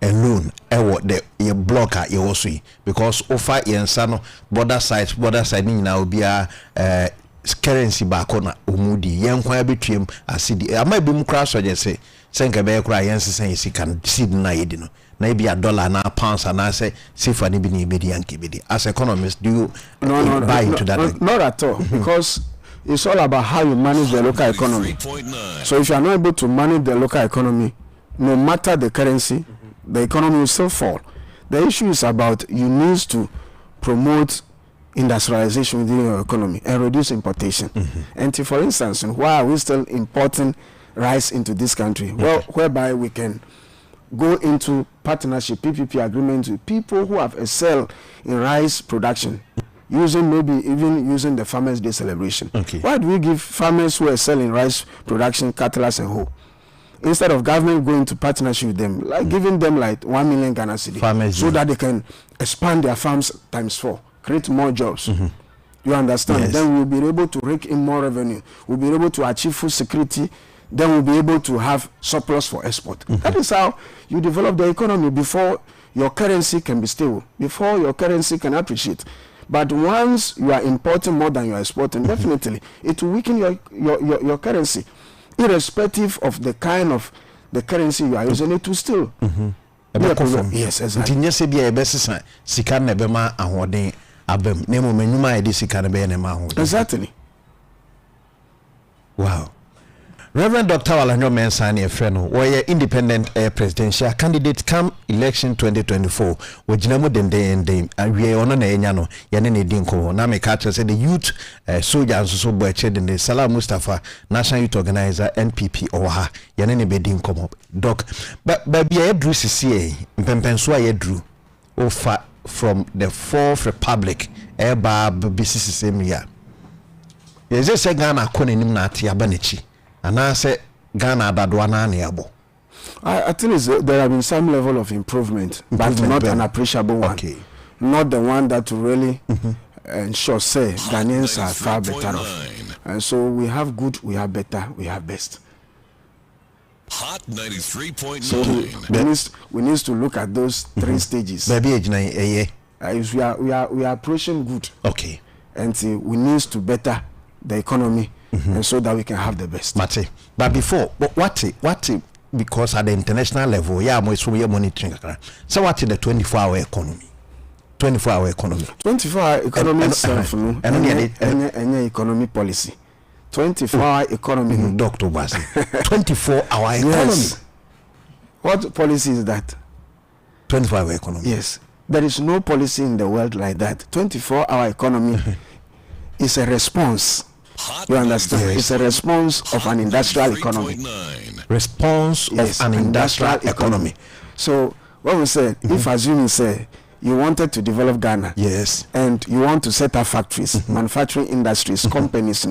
alone the blocker you also because offer yensano border side now be a currency back on umudi yenkwa betwem asidi ama bi mu crash just say senka be kra yense sen si kan seed na yedi no na be a dollar na pounds and say sifa ni bi ni be yanke be as economists do you buy into that? Not at all, because it's all about how you manage the local economy. So if you are not able to manage the local economy, no matter the currency, the economy will still fall. The issue is about you need to promote industrialization within your economy and reduce importation. And for instance, why are we still importing rice into this country? Well, whereby we can go into partnership, PPP agreements with people who have excelled in rice production. maybe even using the Farmers' Day celebration. Okay. Why do we give farmers who are selling rice production, cattle and hoe, instead of government going to partnership with them, like giving them like 1 million Ghana cedi, so that they can expand their farms ×4, create more jobs. You understand? Yes. Then we'll be able to rake in more revenue. We'll be able to achieve food security. Then we'll be able to have surplus for export. That is how you develop the economy, before your currency can be stable, before your currency can appreciate. But once you are importing more than you are exporting, definitely it will weaken your currency, irrespective of the kind of the currency you are using. It will still. Yes, exactly. Exactly. Wow. Reverend Dr. Walanyo Mensani Efreno, where independent presidential candidate come election 2024. Wajinamo dende we ono na enyano yane ne dinko na me catch say the youth soldiers so boeche dende Salah Mustafa National Youth Organizer NPP oha yane ne be dinko doc but bia edru sisi mpempenso a yedru ofa from the Fourth Republic eba bisisi semia. Yeze se Ghana kone nim na ate abanechi. And I say Ghana Dadwana Niabo. I think there have been some level of improvement, but not an appreciable one. Okay. Not the one that really ensure say Ghanaians are far better off. And so we have good, we have better, we have best. Hot 93.9. So we need to look at those three stages. Baby, we are approaching good. Okay. And we need to better the economy. And so that we can have the best. But before, what because at the international level, so we are monitoring. So what is the 24-hour economy? 24-hour economy. 24-hour economy itself, any economy policy. 24-hour economy. Dr. Basi. 24-hour economy. Yes. What policy is that? 24-hour economy. Yes. There is no policy in the world like that. 24-hour economy is a response. You understand? Yes. It's a response of an industrial economy. Response of an industrial economy. So what we say, if assuming say you wanted to develop Ghana, yes, and you want to set up factories, manufacturing industries, companies,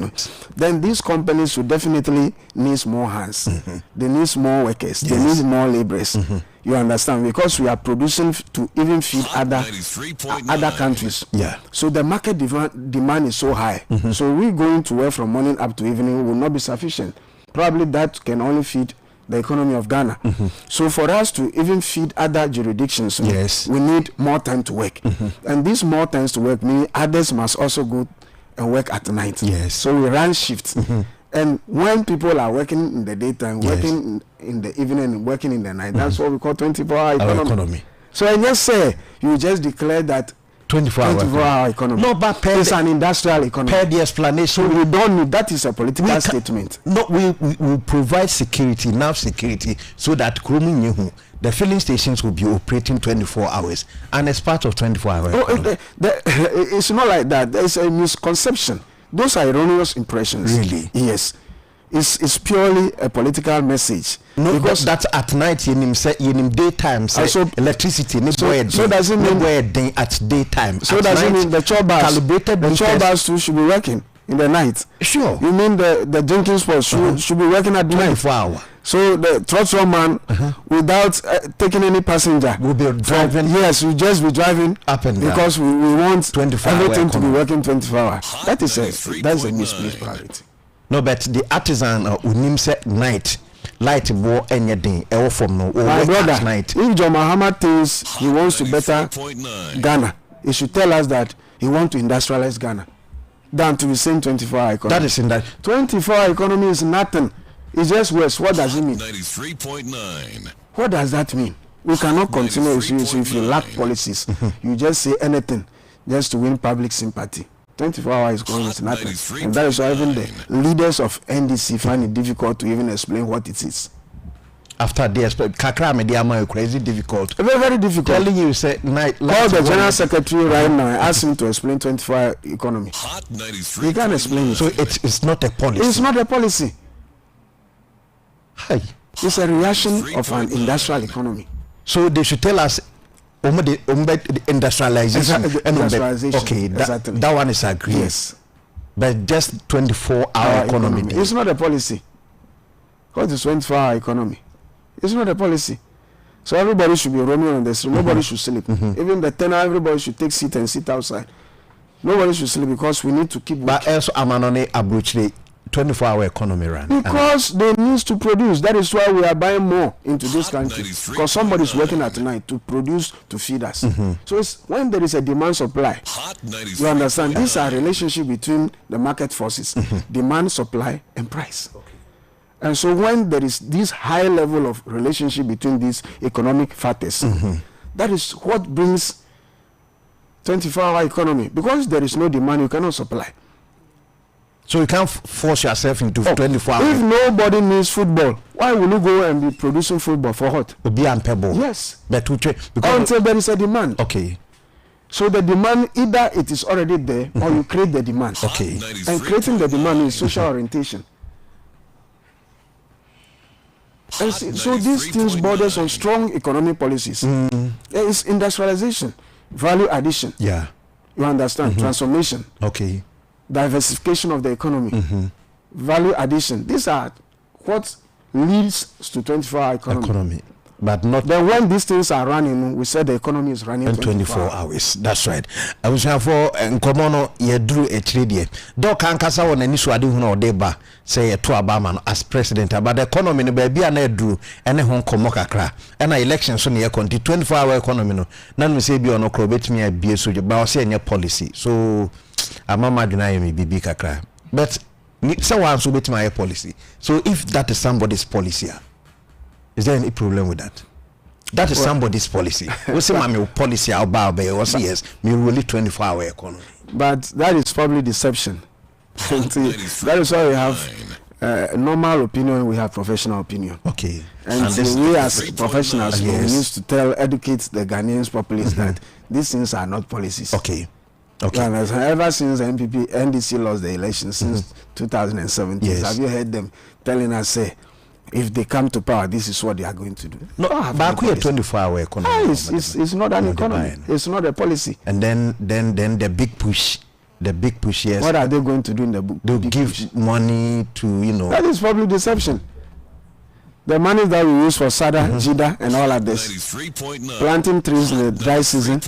then these companies will definitely need more hands. They need more workers. Yes. They need more laborers. You understand? Because we are producing to even feed other countries. Yeah. So the market demand is so high. So we going to work from morning up to evening will not be sufficient. Probably that can only feed the economy of Ghana. So for us to even feed other jurisdictions, yes, we need more time to work. And this more time to work means others must also go and work at night. Yes. So we run shifts. And when people are working in the daytime, yes, working in the evening, working in the night, that's what we call 24-hour economy. So I just say, you just declare that 24-hour economy. No, but it's an industrial economy. Per the explanation, we don't need that. Is a political statement. No, we provide security, enough security, so that the filling stations will be operating 24 hours, and as part of 24-hour. It's not like that. There is a misconception. Those are erroneous impressions. Really? Yes. It's purely a political message. No, because that's at night. In daytime, so electricity. So does it mean at daytime? So does it mean the chobas too should be working in the night? Sure. You mean the drinking spots should be working at 24 hours? So the throttle man, without taking any passenger, will be driving. Yes, we just be driving up and down, because we want 24 everything to be working 24 hours. That's a misplaced priority. No, but the artisan unim say night light war anything ever from no. My brother, night. If John Mahama thinks he wants to better Ghana, he should tell us that he wants to industrialize Ghana than to be saying 24-hour economy. That is in that 24-hour economy is nothing. It's just worse. What does it mean? 93.9. What does that mean? We cannot continue if you lack policies. You just say anything just to win public sympathy. 24-hour is going is nothing. And that is why even the leaders of NDC find it difficult to even explain what it is. After they explain, Kakra Mediama is crazy difficult. Very, very difficult. Telling you, say, night. Call the general secretary right now and ask him to explain 24-hour economy. He can't explain it. So it's not a policy. It's not a policy. Hi. It's a reaction of an industrial economy. So they should tell us industrialization. Industrialization. Okay, exactly. that one is agreed. Yes. But just 24-hour economy. It's not a policy. What is 24-hour economy? It's not a policy. So everybody should be roaming on the street. Nobody should sleep. Even the tenor, everybody should take seat and sit outside. Nobody should sleep because we need to keep. But also, Amanone Abuchile 24-hour economy run. Because they need to produce. That is why we are buying more into this country. Because somebody is working at night to produce to feed us. So it's when there is a demand supply. You understand? These are relationship between the market forces, demand, supply, and price. And so when there is this high level of relationship between these economic factors, that is what brings 24-hour economy. Because there is no demand, you cannot supply. So you can't force yourself into 24 hours. If nobody needs football, why will you go and be producing football for what? To be unpayable. Yes. But until there is a demand. Okay. So the demand, either it is already there or you create the demand. Okay. And creating the demand is social orientation. And so these things borders on strong economic policies. There is industrialization, value addition. Yeah. You understand? Transformation. Okay. Diversification of the economy. Value addition. These are what leads to 24-hour economy. But not then when these things are running, we said the economy is running 24 hours. That's right. I was here for Nkomono Yedru Etridi. Do Kankasa on any swadi huno deba say to Obama as president about the economy no baby and Edru and Hong Kong kakra. And election so near conti 24-hour economy no. None we say be on crobet me a BSU but say any policy. So Amama deny me BB kakra. But someone so bet my policy. So if that is somebody's policy. Is there any problem with that? That is somebody's policy. We say my policy about yes, me really 24-hour economy. But that is probably deception. That is why we have normal opinion, we have professional opinion. Okay. And we as professionals, we need to educate the Ghanaians populace that these things are not policies. Okay. Okay. Ever since NDC lost the election since 2017, have you heard them telling us, say, if they come to power, this is what they are going to do? No, but we are 24-hour economy. It's not an economy. It's not a policy. And then the big push. The big push, yes. What are they going to do in the book? They'll give money to, That is public deception. The money that we use for SADA, JIDA, and all of this. Planting trees in the dry season.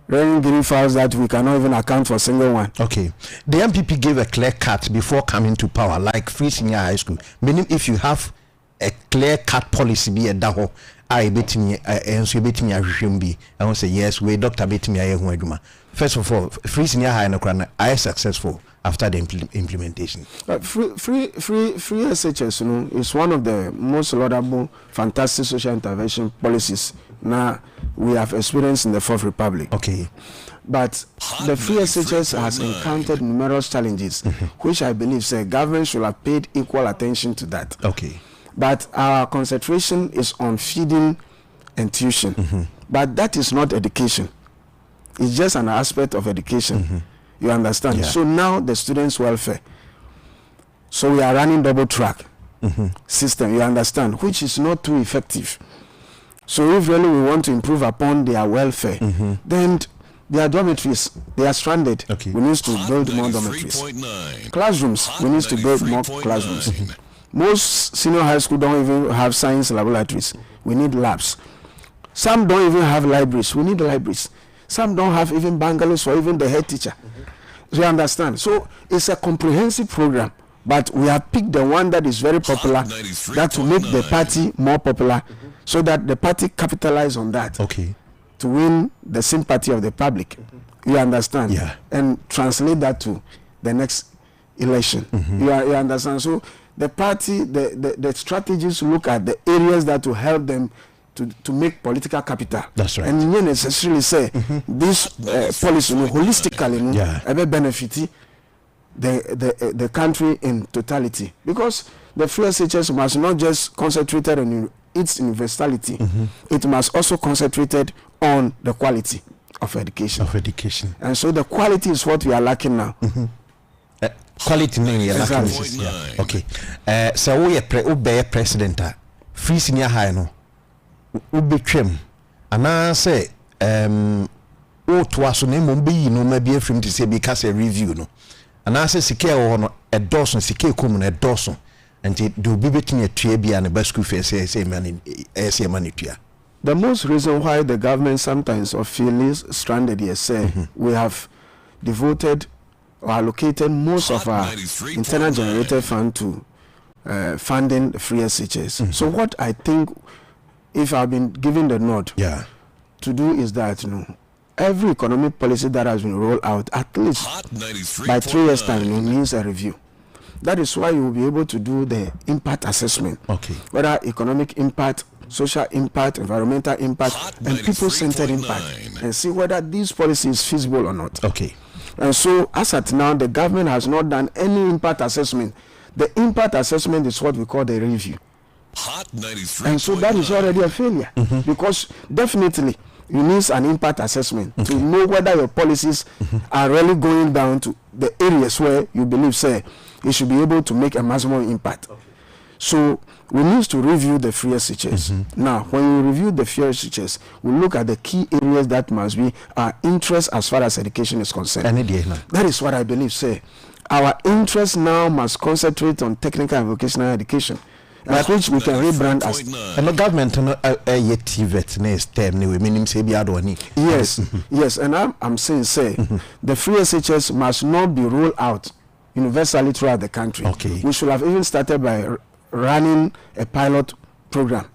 Raining green fowls that we cannot even account for a single one. Okay. The MPP gave a clear cut before coming to power, like free senior high school. Meaning if you have a clear cut policy, be a daho, I bet me, and so bet me, I won't say yes, we Dr. Bet me, first of all, free senior high and I successful after the implementation. Free SHS, is one of the most laudable, fantastic social intervention policies now we have experienced in the Fourth Republic. Okay. But the free SHS has encountered numerous challenges, which I believe the government should have paid equal attention to that. Okay. But our concentration is on feeding and tuition. But that is not education. It's just an aspect of education. You understand? Yeah. So now the students' welfare. So we are running double track system, you understand, which is not too effective. So if really we want to improve upon their welfare, then their dormitories, they are stranded. Okay. We need to build more dormitories. Classrooms, we need to build more classrooms. Most senior high school don't even have science laboratories. We need labs. Some don't even have libraries. We need libraries. Some don't have even bungalows for even the head teacher. So you understand? So it's a comprehensive program, but we have picked the one that is very popular, that will make the party more popular, so that the party capitalize on that. Okay. To win the sympathy of the public. You understand? Yeah. And translate that to the next election. You understand? So the party, the strategies look at the areas that will help them to make political capital. That's right. And you necessarily say this policy holistically ever benefit the country in totality, because the free SHS must not just concentrate on its universality, it must also concentrate on the quality of education. And so the quality is what we are lacking now. Quality name you lacking. Yeah. Okay. So we are president free senior high no ubetwem ana say o to aso na mo be yi no ma bi afrim to say bi ka say review no ana say sike wo no edoso sike kom no edoso nti do bi betini atua bia na ba school fees say money tua. The most reason why the government sometimes feels stranded here say we have devoted or allocated most of our internal generated fund to funding free SHS. So what I think, if I've been given the nod to do, is that every economic policy that has been rolled out, at least by 3 years time, needs a review. That is why you will be able to do the impact assessment. Okay. Whether economic impact, social impact, environmental impact, and people-centered impact, and see whether these policies is feasible or not. Okay. And so, as at now, the government has not done any impact assessment. The impact assessment is what we call the review. And so that is already a failure, because definitely you need an impact assessment to know whether your policies are really going down to the areas where you believe, say, you should be able to make a maximum impact. So we need to review the free SHS. Now, when we review the free SHS, we look at the key areas that must be our interest as far as education is concerned. That is what I believe, say. Our interest now must concentrate on technical and vocational education, at which we can rebrand as. And the government yet TVET term we mean say be adoni. Yes, and I'm saying, say, the free SHS must not be rolled out universally throughout the country. Okay. We should have even started by running a pilot program.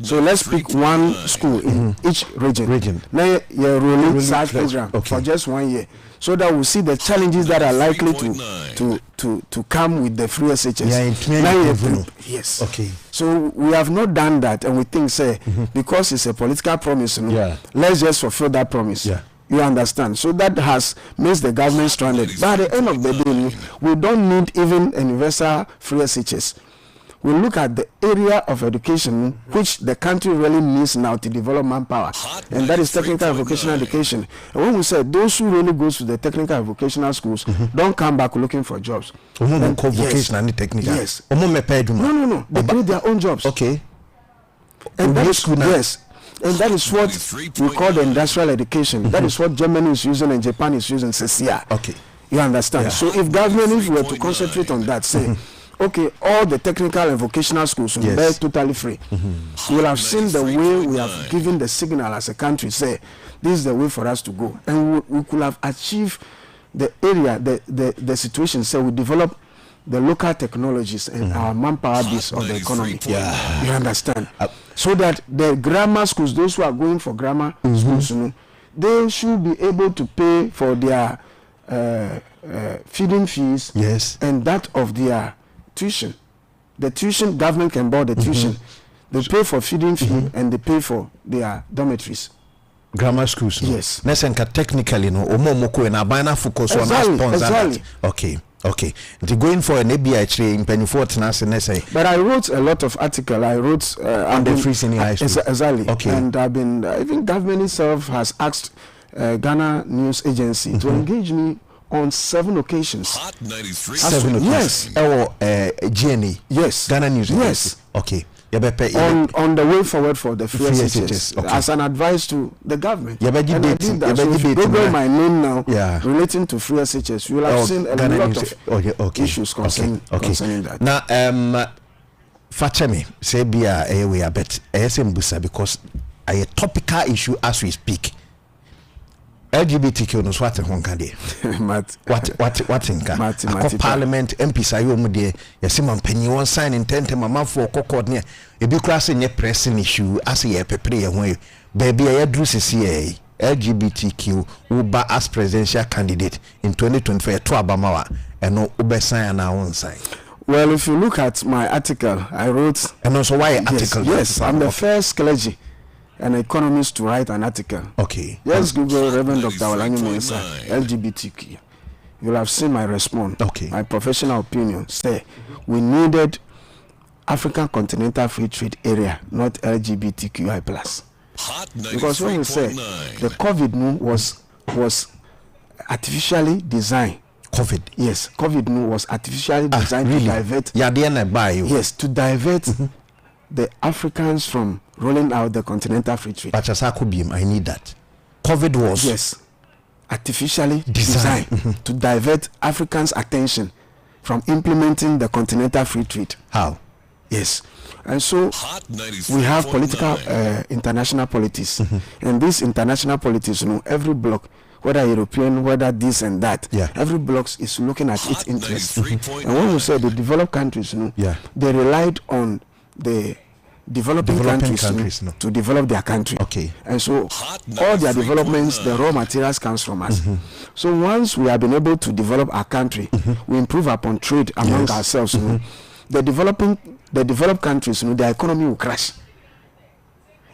So let's pick one school in each region. Now you're rolling such program for just 1 year, so that we'll see the challenges that are likely to come with the free SHS. Yes. Okay. So we have not done that, and we think, say, because it's a political promise, let's just fulfill that promise. You understand? So that has makes the government stranded. But at the end of the day, we don't need even a universal free SHS. We look at the area of education which the country really needs now to develop manpower, and that is technical and vocational education. And when we say those who really go to the technical and vocational schools don't come back looking for jobs. Vocational and technical. Yes. No. They create their own jobs. Okay. And that is and that is what we call the industrial education. That is what Germany is using and Japan is using. Okay. You understand? So if government were to concentrate on that, say, okay, all the technical and vocational schools will be totally free. You will have seen the way we have given the signal as a country, say, this is the way for us to go. And we could have achieved the area, the situation, say, we develop the local technologies and our manpower base of the economy. You understand? So that the grammar schools, those who are going for grammar schools, they should be able to pay for their feeding fees and that of their tuition. The tuition, government can buy the tuition. They pay for feeding fee and they pay for their dormitories. Grammar schools. Yes. Nesenka technically no omomoko na bana focus on sponsor. Okay. The going for an ABI actually in Pennyfort na say. But I wrote a lot of articles. I wrote on the free senior high school. Exactly. Okay. And I've been even government itself has asked Ghana News Agency to engage me on 7 occasions. 7 occasions. Yes. GNE. Yes. Ghana News Agency. Yes. Okay. On the way forward for the free SHS, as an advice to the government. And I did that. So if you Google my name now relating to free SHS, you will have seen a lot of issues concerning that. Now, Fatemi, say be a way a bet ASM because a topical issue as we speak. LGBTQ no swat honkade. What in ka? Parliament MP sayo mu de yesema mpanyi won sign intent mama for kokod ne e bi kra se nye pressing issue as ye pepre ye ho baby ya dru sisi LGBTQ uba as presidential candidate in 2025 to abamawa eno ube sign na won sign. Well, if you look at my article I wrote, and also why article? Yes, I'm the first clergy an economist to write an article. Okay. Yes, Google Reverend Dr. Walanyi Mensa, LGBTQ. You'll have seen my response. Okay. My professional opinion say we needed African Continental Free Trade Area, not LGBTQI+. Because when we say the COVID was artificially designed. COVID. Yes, COVID was artificially designed to divert. Yes, to divert the Africans from rolling out the Continental Free Trade. Bachasako Biom, I need that. COVID was artificially designed to divert Africans' attention from implementing the Continental Free Trade. How? Yes. And so we have political international politics. And this international politics, every bloc, whether European, whether this and that, every bloc is looking at its interests. And when we say the developed countries, they relied on the developing countries to develop their country. Okay. And so all their developments, the raw materials comes from us. So once we have been able to develop our country, we improve upon trade among ourselves. The developed countries, their economy will crash.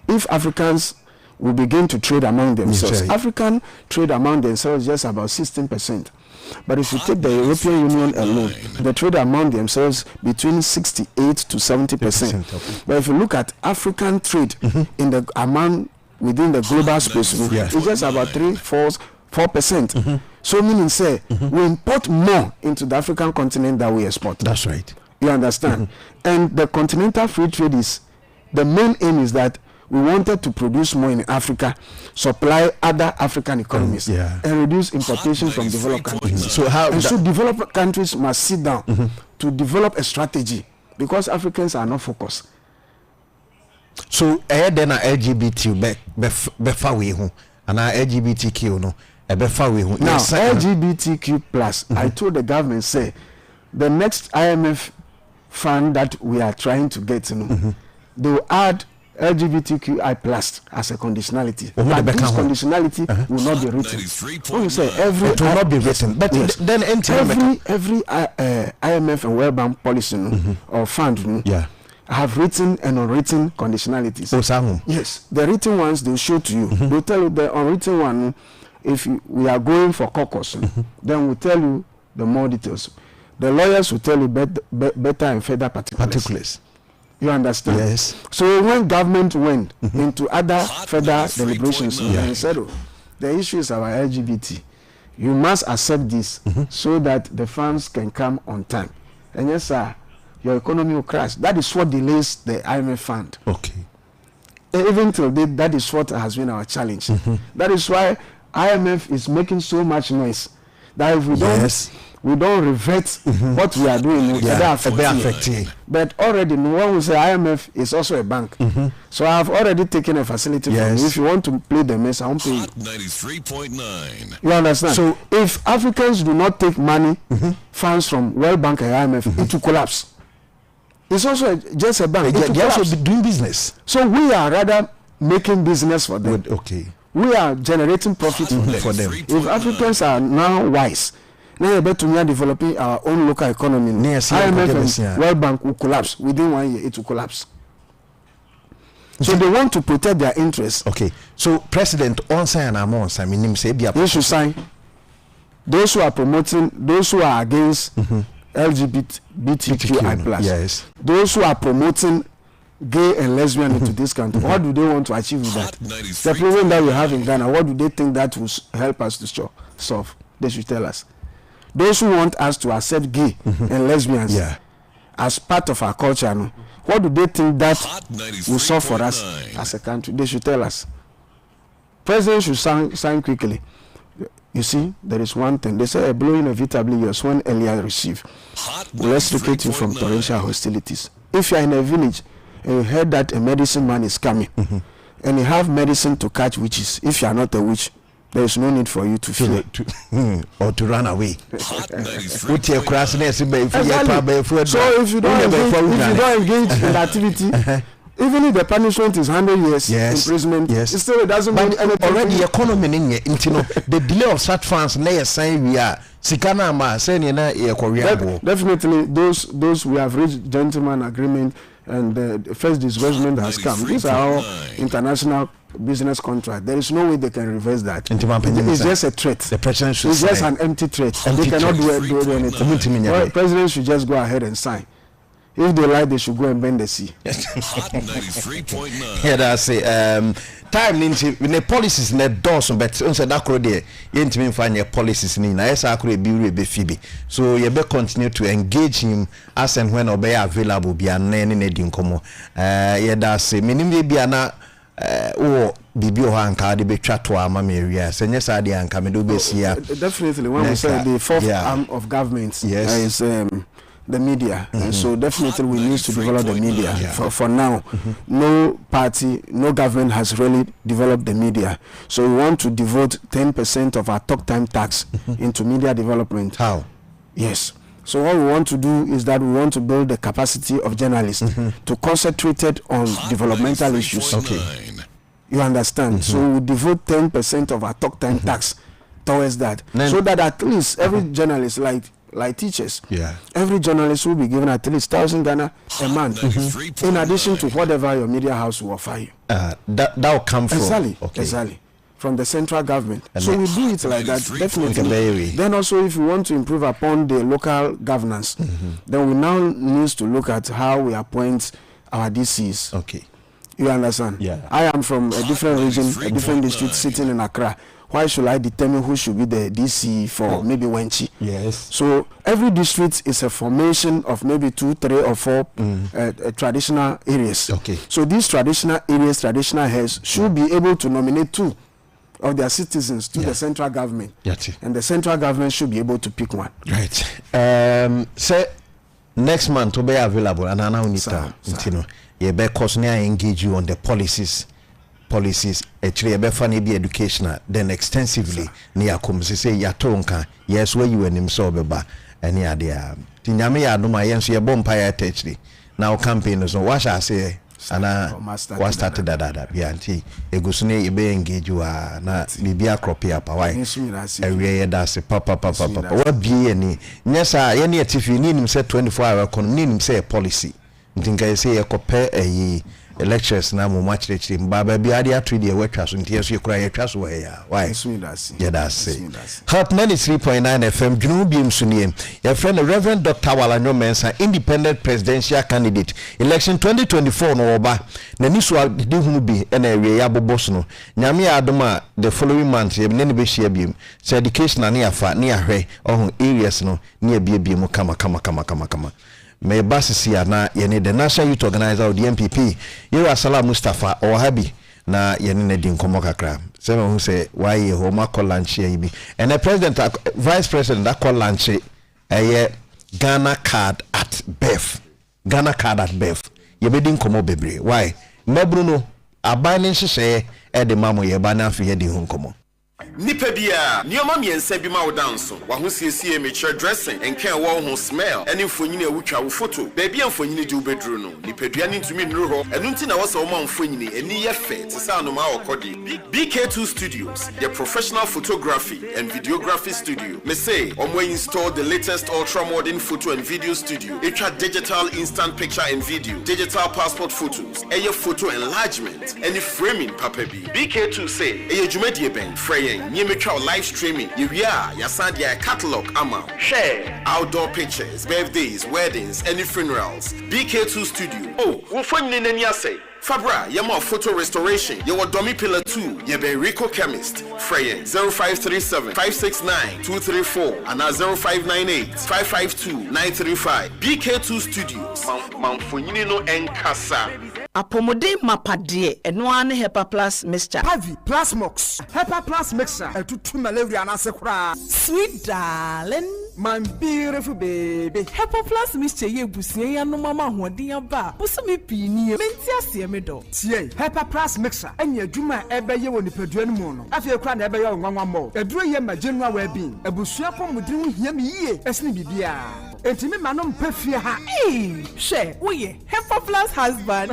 If Africans will begin to trade among themselves, African trade among themselves is just about 16%. But if you take the European Union alone, the trade among themselves between 68 to 70%. But if you look at African trade in the amount within the global space, it's just about 4%. So meaning say we import more into the African continent than we export. That's right. You understand? And the Continental Free Trade is, the main aim is that we wanted to produce more in Africa, supply other African economies, and reduce importation from developed countries. So developed countries must sit down to develop a strategy, because Africans are not focused. So then LGBT befa we hu and LGBTQ no befa we hu. Now LGBTQ plus, I told the government, say the next IMF fund that we are trying to get, they will add LGBTQI plus as a conditionality. But this conditionality will not be written. When you say it will not be written, but then every IMF and World Bank policy or fund have written and unwritten conditionalities. Yes, the written ones they will show to you. They will tell you the unwritten one. If we are going for caucus, then we'll tell you the more details. The lawyers will tell you better and further particulars. You understand? Yes. So when government went into other further deliberations and said, the issue is our LGBT, you must accept this so that the funds can come on time. And yes, sir, your economy will crash. That is what delays the IMF fund. Okay. Even till that is what has been our challenge. That is why IMF is making so much noise. That if we don't revert what we are doing, affecting. But already, when we say IMF is also a bank, so I have already taken a facility from you. If you want to play the mess, I won't pay you. 93.9. You understand? So if Africans do not take money, funds from World Bank and IMF, it will collapse. It's also just a bank. They also be doing business. So we are rather making business for them. Okay. We are generating profit for them. If Africans are now wise, now we're developing our own local economy. IMF and World Bank will collapse within 1 year. It will collapse. So they want to protect their interests. Okay. So President on sign and on sign. They should sign. Those who are promoting, those who are against LGBTQI plus, those who are promoting gay and lesbian into this country, what do they want to achieve with that? The problem that we have in Ghana, what do they think that will help us to solve? They should tell us. Those who want us to accept gay and lesbians as part of our culture, what do they think that will solve for us as a country? They should tell us. President should sign quickly. You see, there is one thing. They say a blow inevitably yours when earlier receive. Will extricate you from torrential hostilities. If you are in a village and you heard that a medicine man is coming, and you have medicine to catch witches, if you are not a witch, there is no need for you to fear or to run away. So if you don't engage in the activity, even if the punishment is 100 years imprisonment, it still doesn't mean anything. Already the economy the delay of such funds saying we are definitely those we have reached gentleman agreement and the first disbursement has come. These are all international business contract. There is no way they can reverse that. It's just a threat. The president should it's just an empty threat. They cannot do anything. Well, president should just go ahead and sign. If they like, they should go and bend the sea. Hot 93.9. Yeah, that's it. time ninti the policies in the doors but unsa that kro there yentimi find your policies ni na yesa akro be fibi so you be continue to engage him as and when obey available bia na ne di nkomo ye da say minim bia na o bibio hanka de betwa to ama area senye sa de hanka me do be sia. Definitely when we say the fourth arm of government is the media, and so definitely we need to develop the media. For now, no party, no government has really developed the media. So we want to devote 10% of our talk time tax into media development. How? Yes. So what we want to do is that we want to build the capacity of journalists to concentrate on developmental issues. Okay. You understand? So we devote 10% of our talk time tax towards that, so that at least every journalist, like teachers, every journalist will be given at least 1,000 Ghana a month, in addition to whatever your media house will offer you. That will come from exactly from the central government. And so we do it like that, definitely. Then also, if we want to improve upon the local governance, then we now need to look at how we appoint our DCs. Okay, you understand? I am from a different region, a different district, sitting in Accra. Why should I determine who should be the DC for maybe Wenchi? Yes. So every district is a formation of maybe 2, 3, or 4 traditional areas. Okay. So these traditional areas, traditional heads should be able to nominate 2 of their citizens to the central government. And the central government should be able to pick one. Right. Say next month to be available and now need to be engage you on the policies actually be funny be educational then extensively near comes say ya tonka yes where you and him so beba any idea tinyame ya no my yenso ye bompire actually now campaign so what I say ana what started that be anti egusune be engage you na bibia crop up why area that say papa what be any nyesa ye ne tifi ni nim say 24-hour economy nim say policy ntinka say e compare lectures na mo match lecture mbaba bi ade atwe de wetwa so ntia so ekura yetwa so ya why yeah that's say Hot 93.9 FM Dwene Biom sunie your friend the Reverend Dr. Walanyo Mensa independent presidential candidate election 2024 no oba na niso de hunu bi na ewe ya bobos no nyame adoma the following month ye ne be hia biem so education na ne afa ne ahwe ohun areas no ne abie mu kama me basisi na yene the national youth organizer of the MPP Yera Salah Mustafa or Habi na yene ne din komo kakra say who say why ye homa call lunch here bi and the president vice president that call lunch Ghana card at birth ye be din komo bebre why mabruno abane nhye e de mamo ye ba na afi ye di hu komo Nipa bia nioma miensa bi ma wo danso wa ho siesie mature dressing enkan wo ho smell ene mfonyini awutwa wo photo baby mfonyini di ubedru no nipadua ni ntumi nru ho enu nti na wo so wo mfonyini eni ye fe te sa no ma okodi BK2 Studios the professional photography and videography studio me say omo install the latest ultra modern photo and video studio etwa digital instant picture and video digital passport photos eye photo enlargement any framing papa bi BK2 say eye dwumadie ben frey Nimetra live streaming. You send your catalog amount. Share outdoor pictures, birthdays, weddings, any funerals. BK2 Studio. Oh, we'll find in any say. Fabra, Yama photo restoration. You want Domi Pillar 2. You be Rico Chemist. Freya 0537 569 234 and 0598 552 935. BK2 Studios. Mount Funino and Casa. Apomode mapade enoane Hepa Plus mixture. Pavi Plus Mox. Hepa Plus mixture. Etutu malaria na sekura. Sweet darling, my beautiful baby. Hepa Plus mixture ye busie ya no mama hoden aba. Busumi pini menti ase me do. Tie Hepa Plus mixture. Enya adwuma ebeye wo nipadua no mu no. Afie kura na ebeye nwanwa mo. Eduro ye ma genua wa bin. Ebusua pomudin hia me yie. Esne bibia. Entimi manom pefie ha. She, oye, Hepa Plus husband.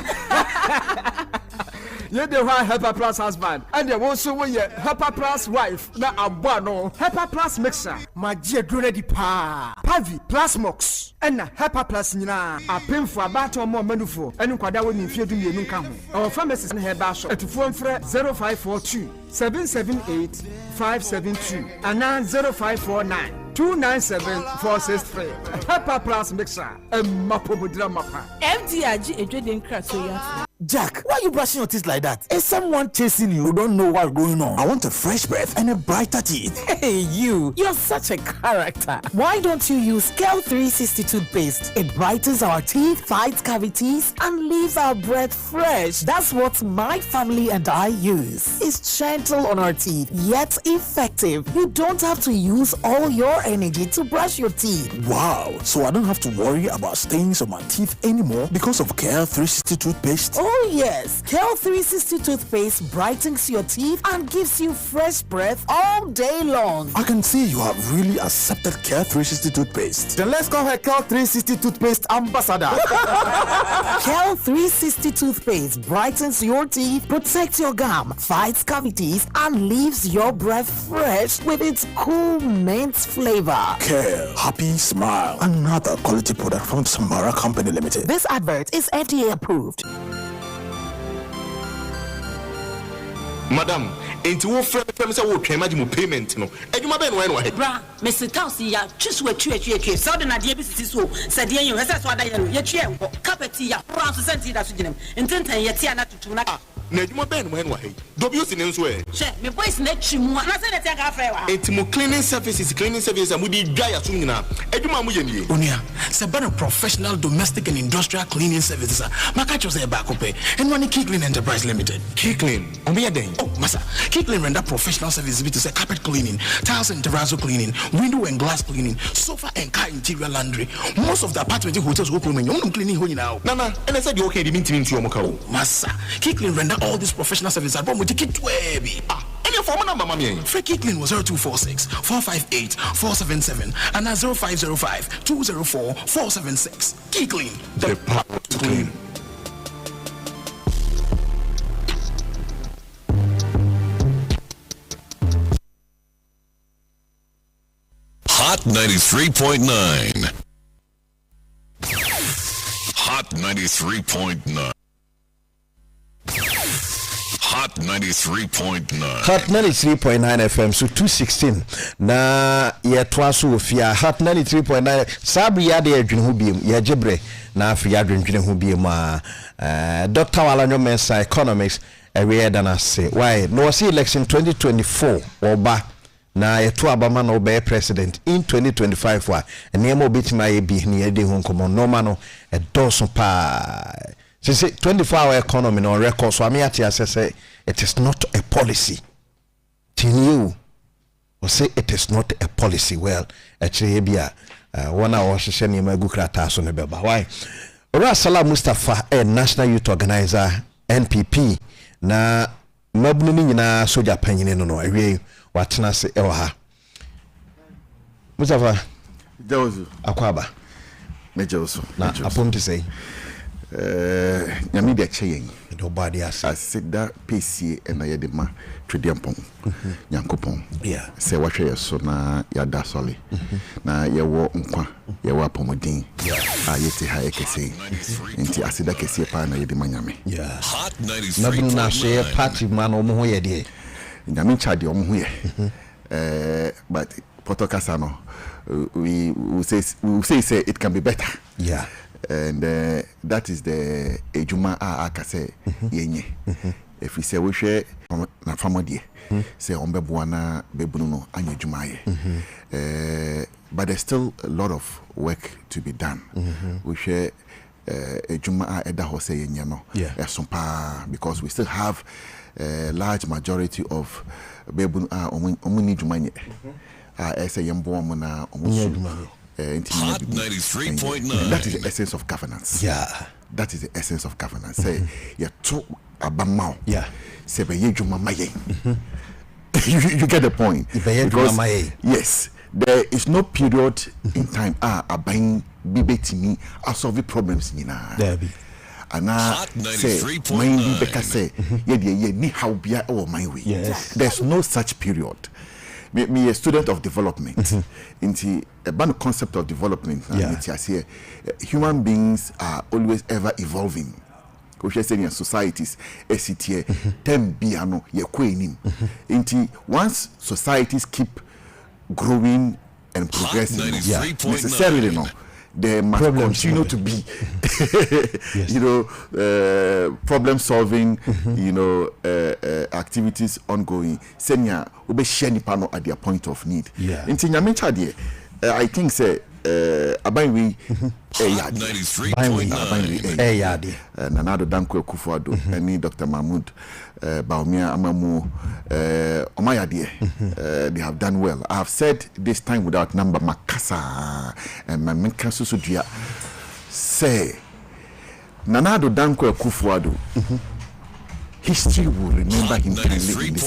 You the one Hepa Plus husband, and you also want your Hepa Plus wife. Na abano Hepa Plus mixer. My dear Dwene pa. Pavi Plus Mox. And na Hepa Plus nina. A pin for about or more menufo. And kwada woni mfie du yenu ka ho. Our pharmacist na heba shop. Etufo mfre 0542 778 572 and 0549 297 463. Hepa Plus mixer. Mapa. MDRG Edweden Krasoya. Jack, why are you brushing your teeth like that? Is someone chasing you? You don't know what's going on. I want a fresh breath and a brighter teeth. Hey, you're such a character. Why don't you use Kel 360 toothpaste? It brightens our teeth, fights cavities, and leaves our breath fresh. That's what my family and I use. It's gentle on our teeth, yet effective. You don't have to use all your energy to brush your teeth. Wow, so I don't have to worry about stains on my teeth anymore because of Kel 360 toothpaste? Oh yes, Kel 360 toothpaste brightens your teeth and gives you fresh breath all day long. I can see you have really accepted Kel 360 toothpaste. Then let's call her Kel 360 toothpaste ambassador. Kel 360 toothpaste brightens your teeth, protects your gum, fights cavities, and leaves your breath fresh with its cool mint flavor. Kel, happy smile. Another quality product from Samara Company Limited. This advert is FDA approved. Madam, into wo frame say wo twen maji payment no. Adwuma be no wa he. Bra, Mr. Kausi ya twiso atwie. So de na de bi sisi so. Se de yen hese so ada ye no. Ye twie enko. Carpet ya France centi da so ginem. Ententen ye tia na tutu na. Na adwuma be no wa he. WC ne nso e. She, me boys na twimu. Na se na tia ka afre wa. Entimo cleaning services amudi dwa ya so nyina. Adwuma mu ye nie. Onia, se be no professional domestic and industrial cleaning services. Maka cho se ba ko pe. And one Key Clean Enterprise Limited. Key Clean. Obi ya den. Oh, masa. Key Clean render professional services to say carpet cleaning, tiles and terrazzo cleaning, window and glass cleaning, sofa and car interior laundry. Most of the apartment hotels go cleaning. You cleaning ho now. Nana, and I said you okay, the meeting to your masa. Key Clean render all these professional services. I want to keep to baby. And your phone number, mommy. Free Key Clean was 0246 458 477 and 0505 204 476. Key Clean, the power to clean. Hot 93.9. Hot 93.9. Hot 93.9. Hot 93.9 FM so 216 na ye twaso ofia Hot 93.9 sabri ya de adwene ho biem ye jebre na afia adwene ho biem Dr. Walanyo Mensa economics we dan ase why no see election 2024 oba na yeto abama na obe president in 2025 wa enema obetima ye bi ne ye de ho nkomo normal no edoso pa say 24-hour economy on record so amiati say it is not a policy you or say it is not a policy well actually bia one hour hye ne magu krata so ne beba why Rasala Mustafa a national youth organizer NPP na mabunu ni nyina soja panyine no awie watena se ewa ha Mustafa Jawusu akwaba Jawusu na apomti say nyame de cheyen do body asida pc na ye de ma twediampon nyankopon yeah se wahwe yeso na yada sole na ye wo nkwa ye wo apomodin ayeti ha ekese nti asida kese pa na ye de ma nyame yeah nabunu na share party man omo ho ye de nyame chade omo ho ye but potokasa no we say it can be better yeah and that is the ejuma akase yenye if we say we share na famodie say ombeboa na bebunu no anya ejuma ye but there's still a lot of work to be done we share ejuma eda ho say yenye no esompa because we still have a large majority of bebunu omuni ejuma nye say yembo mo na omusu Hot 93.9. That is the essence of governance. Yeah. That is the essence of governance. Say, you talk about now. Yeah. Say, you get the point. Because, yes, there is no period in time. Abang bibetimi solve problems nina. There be. And I say, mind because say, ni how be our my way. Yes. There's no such period. Me a student of development into a band concept of development here human beings are always ever evolving we should say in societies SCTA tem biano ye kwenim into once societies keep growing and progressing necessarily no there must continue to be, problem solving, activities ongoing. Senior, we be share nipa no at their point of need. Yeah. In Tinyamencha there, I think say Abaywi Eyadi Nanado Danko Kufuado and Dr. Mahmoud Baumia Amamu Omayadi. They have done well. I have said this time without number Makasa and Mamenkasu Sudia say Nanado Danko Kufuado. History will remember him in this country.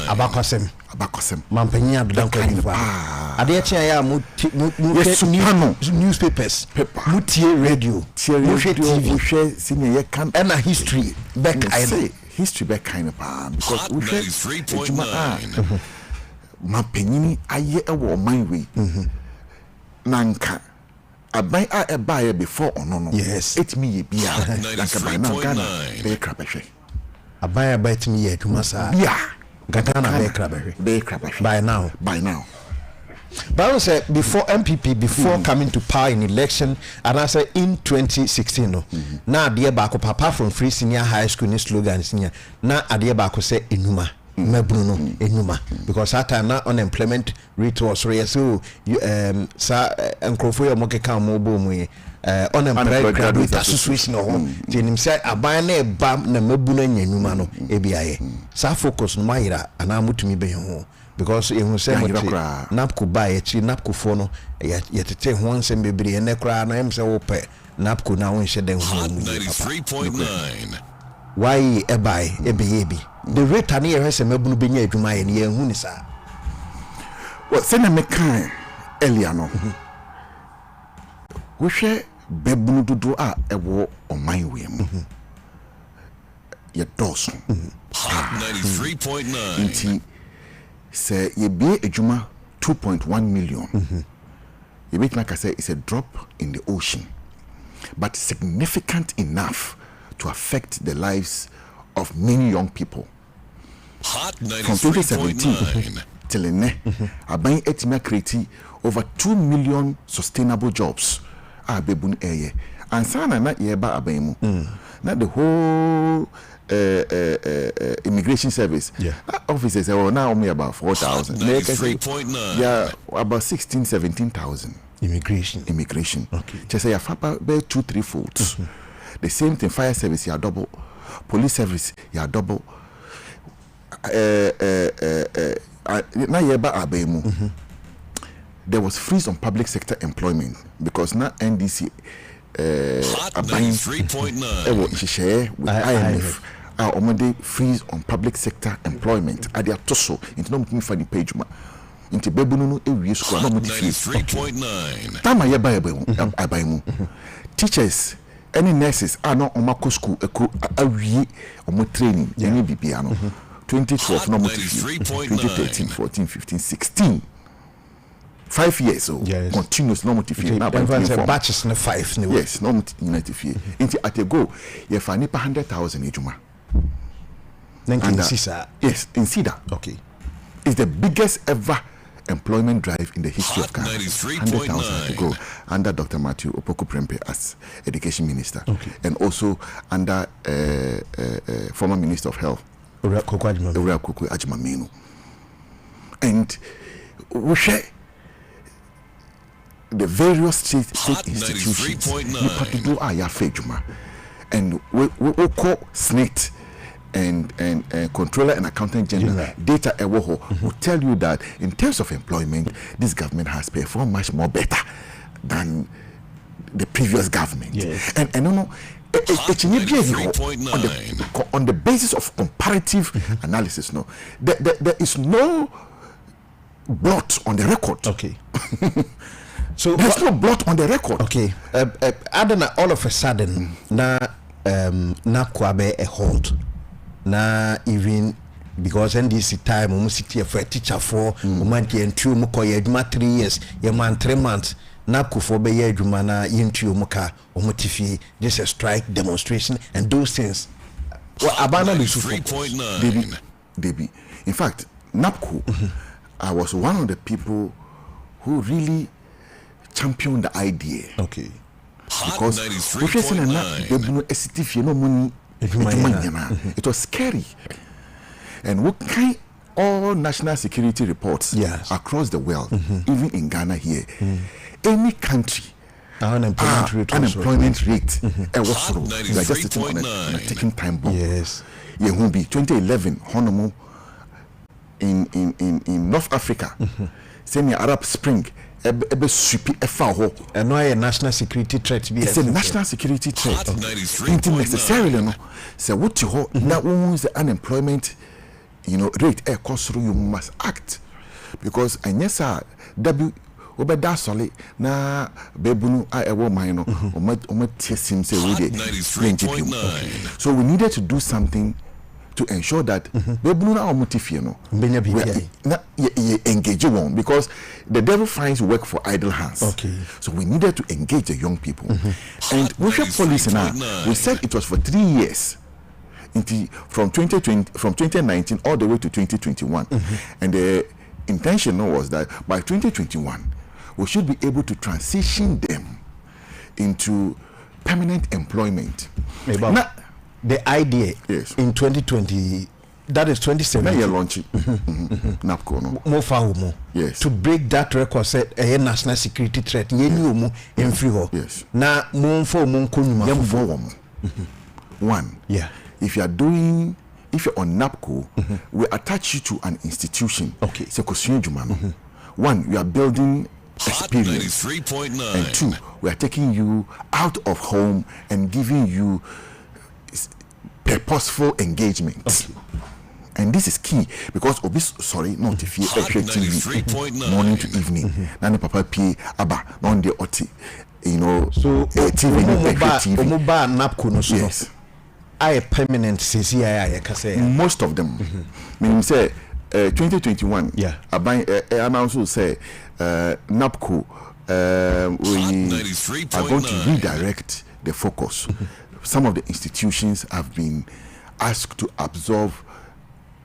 Abakosem Mampanya Danko Kufuado. Adechaya newspapers, mutie radio, TV, senior can and a history back. I say history back kind of because we say Mampanyini aye ewo man we nanka aban a buy before or no. Yes, it me ye bia like by now Ghana be krabehwe aban about me ye tumasa bia Ghana be krabehwe by now. But I said before MPP, before coming to power in election, and I said in 2016, no. Now dear Bako Papa from Free Senior High School ni slogan senior. Now dear Bako say Enuma, Mebruno, Enuma, because that time now unemployment rate was raised. So you sa Nkrofoyo moke kan mobo mu unemployed graduate association no home. Jenim say abane bam na mebuno nyanuma no ebiaye. Sa focus no mayira ana mutumi be ho. Because you say napku buy napku for no yet one sem bebre and nekra na em say ope napku na won hye den ho 93.9 why e buy e be the rate na ye hwese mabunu benya adwuma ye ne hu ni sa well say na me kan earlier no we hwe bebunu dodo a ewo oman we mu ye doso 93.9 say ye be ejuma 2.1 million. You make like I say it's a drop in the ocean, but significant enough to affect the lives of many young people. From 2017 till now, Aban Etima created over 2 million sustainable jobs. Abebun eye and sana na yeba abemu. Not the whole immigration service. Officers are now only about 4,000. Yeah, about 17,000 immigration. Okay. Just say fapa be 2-3 folds. The same thing. Fire service you are double. Police service you are double. Na yeba abemu. There was freeze on public sector employment because now NDC Hot 93.9 share with IMF already freeze on public sector employment at their toso into no for the page ma into bebunu ewie school no muti fees 93.9 tama ye buy mu teachers any nurses are not on mako school awie omo training any bibia no 2012 no muti fees 2013 14 15 16 5 years so continuous no motivate now by batches na 5 ni yes no motivate into at a go you find 100,000 ejuma yes in Cedar. Okay, it's the biggest ever employment drive in the history of Ghana. 100,000 to go under Dr. Matthew Opoku Prempeh as education minister, and also under former minister of health Owura Ajimamenu. And we share the various state institutions to do Juma, and we call SNIT and Controller and Accountant General Data Ewoho will tell you that in terms of employment, this government has performed much more better than the previous government. And no, on the basis of comparative analysis, no, there is no blot on the record. Okay. So there's no blot on the record. Okay. All of a sudden, na kwabe a hold. Na even because NDC time sit here for a teacher for monthly and 2 muko 3 years, ye man 3 months. Na kufobe ye jumana yintu muka omotifi just a strike demonstration and those things. Well, abana 3.9 Debbie. In fact, NAPCO, I was one of the people who really champion the idea. Okay. Because it was scary. And what kind all national security reports across the world, even in Ghana here, any country unemployment rate we are just sitting on a ticking time bomb. Yes. Yeah, will be 2011 Honomo in North Africa. Senior Arab Spring and no a national security threat. It's a national security threat. Not necessarily no. So what you that was the unemployment rate you must act because yes W obeda solid na bebunu ewo man no o tiesim say we dey. So we needed to do something to ensure that bebunu na omotifie no engage one because the devil finds work for idle hands. Okay. So we needed to engage the young people. And we have policy now. We said it was for 3 years. From 2019 all the way to 2021. And the intention was that by 2021 we should be able to transition them into permanent employment. Now, the idea in 2020, that is 2017. NAPCO no. Yes. To break that record, said a national security threat. Yes. Now, one. Yeah. If you are on NAPCO, we attach you to an institution. Okay. One, you are building experience. And two, we are taking you out of home and giving you purposeful engagement. Okay. And this is key because not if you TV morning to evening. Nana papa p aba on the oti. So TV NAPCO no so. Yes. I permanent CCI most of them. Meaning say 2021. Yeah. Announced say NAPCO we are going to redirect the focus. Some of the institutions have been asked to absorb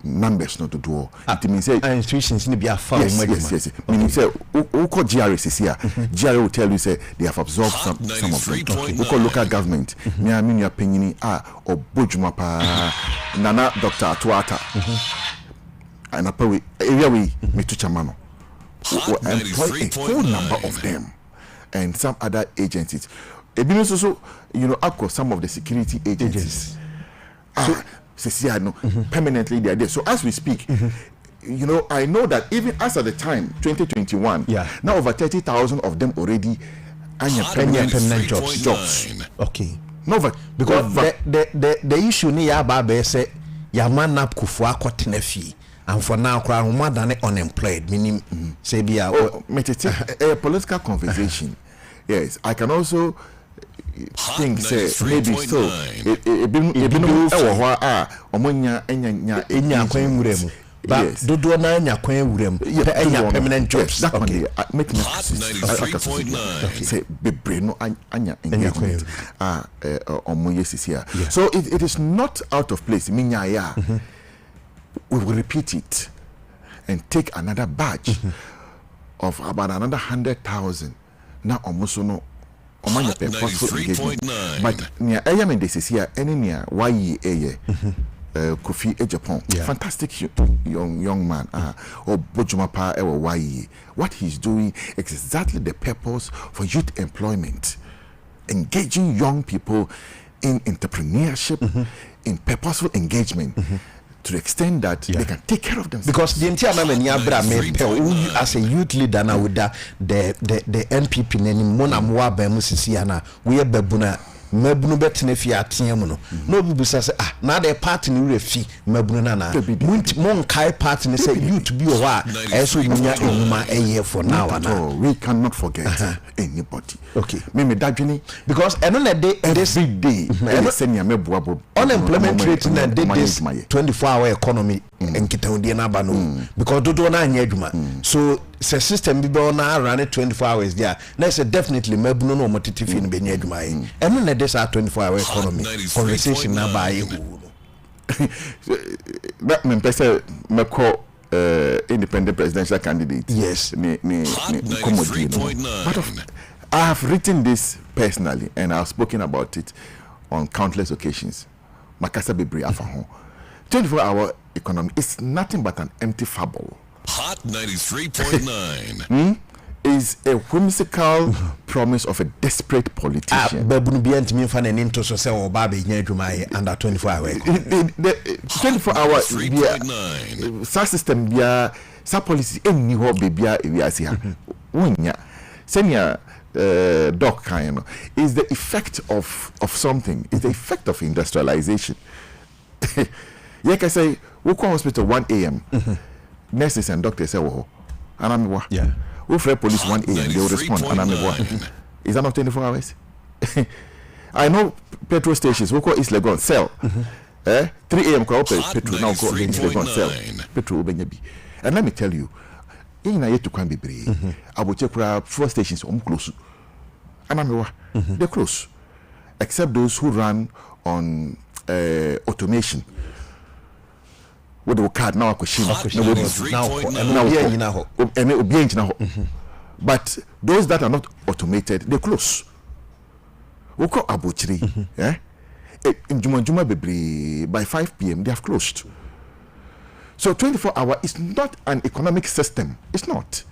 numbers not to do. It means say institutions need to be a far. Yes. Meaning say who GRS here. GRS will tell you say they have absorbed some of them. Who local government. Me I mean your penny or Bujuma pa Nana Dr. Atuata. And apparently area we to Chamano. Employ a whole number of them and some other agencies. Also, across some of the security agencies. Permanently they are there. So as we speak, I know that even as at the time 2021, now over 30,000 of them already permanent jobs. Okay. No, because the issue ni ya ba say ya man up kufu akotena fi. And for now, more than unemployed, meaning say be a political conversation. Yes, I can also think say maybe so but do na nya kwan wurem permanent jobs. That one they make me say bebre no anya engagement so it is not out of place. We will repeat it and take another batch of about another 100,000 now almost no purposeful engagement. But near Ayam this is here any near Kofi Japan, fantastic young man. Or Bojumapa Ewa. What he's doing is exactly the purpose for youth employment, engaging young people in entrepreneurship, in purposeful engagement. To the extent that they can take care of themselves. Because the entire as a youth leader now with the NPP name Monamwa Bemusisiana, we are Babuna. Mebunu betene fi ateam no no bi bisa say na the party ni refi mebunu na mon kai party ni say youth bi o wa eso munya enuma eye for now na we cannot forget anybody. Okay, me dadwini because eno na day every day senior meboabo unemployment rate na dey this 24-hour economy enkitaundie na ba no because dodo na anya adwuma so the system be na run 24 hours there na say definitely mebunu no motiti fi no be nya adwuma yin eno na this 24-hour economy conversation na ba ye hu no me pese me call independent presidential candidate. Yes, ni comedy no. But I have written this personally, and I've spoken about it on countless occasions. Makasa bebre afaho. 24-hour economy is nothing but an empty fable. Hot 93.9 is a whimsical promise of a desperate politician. Babunu bi antimi fa na ninto so se o ba be nya adwuma under 24 hour. 24 hour system bia sa policy enni ho bebia ewiase ha. Wonya senior doc kind is the effect of something. Is the effect of industrialization. You can say we call hospital 1 a.m. Nurses and doctors say and I'm yeah. We fly police 1 a.m. they will respond and I'm is that not 24 hours? I know petrol stations we call East Legon sell 3 a.m. call petrol now go against Legon sell petrol benyabi. And let me tell you, in a year to come be I will check fuel stations close and I'm they're close except those who run on automation. With the card now, but those that are not automated, they close. We call Abuchiri, in Juma by 5 p.m. they have closed. So 24-hour is not an economic system. It's not.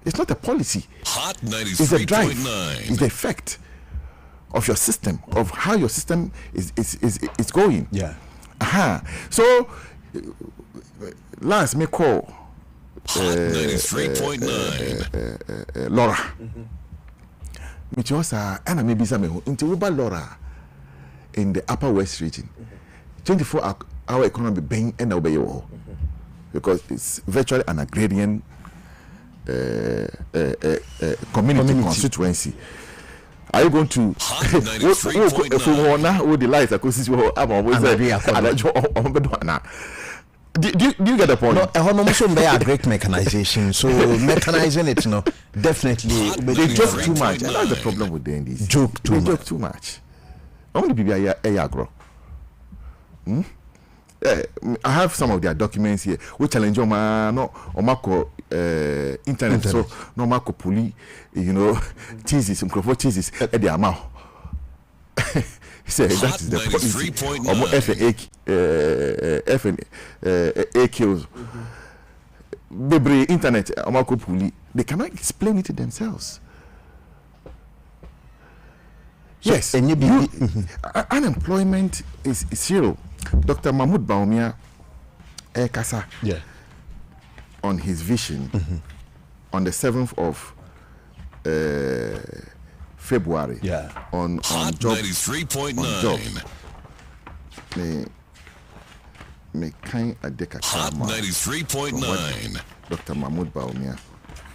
It's not a policy. It's a drive. It's the effect of your system, of how your system is going. Yeah. So last me call 93.9 Laura. Me chosa and maybe some into Laura in the Upper West region. 24-hour economy being and obey because it's virtually an agrarian community constituency. Are you going to if we want now the lights because I'm always do you get the point? No, a great mechanization. So mechanizing it, definitely they joke too much. And that's the problem with the NDC. Joke too much. How many people are agro? I have some of their documents here. We challenge internet. So no Marco Puli, cheeses, some crop cheeses at the amount. Say that is the policy. FNA Bebre internet, Marco Puli, they cannot explain it to themselves. Yes, and unemployment is zero. Dr. Mahmoud Baumia Kasa on his vision on the 7th of February on job 93.9 me kind adeka Hot 93.9 Dr. Mahmoud Baumia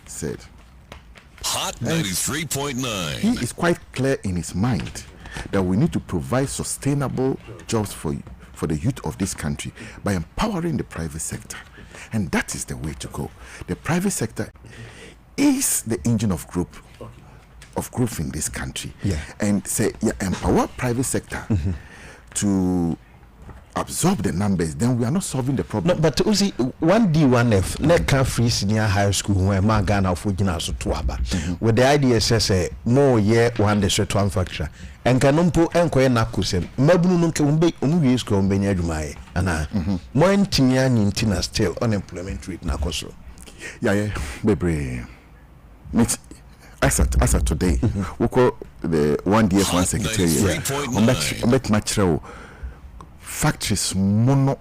said Hot 93.9 he is quite clear in his mind that we need to provide sustainable jobs for the youth of this country by empowering the private sector. And that is the way to go. The private sector is the engine of growth in this country. And say empower private sector to absorb the numbers, then we are not solving the problem. No, but Uzi, 1D, 1F, let can free senior high school where my Ghana for Gina so tuaba. With the idea says more year one the short one factor. And Canumpo and Koyanakusen, Mabunu Kumbe Umuis Combenia Jumae, and more Tinian in Tina still unemployment rate Nakoso. Yeah, baby. As at today, we call the 1DF1 secretary. On that match factories mono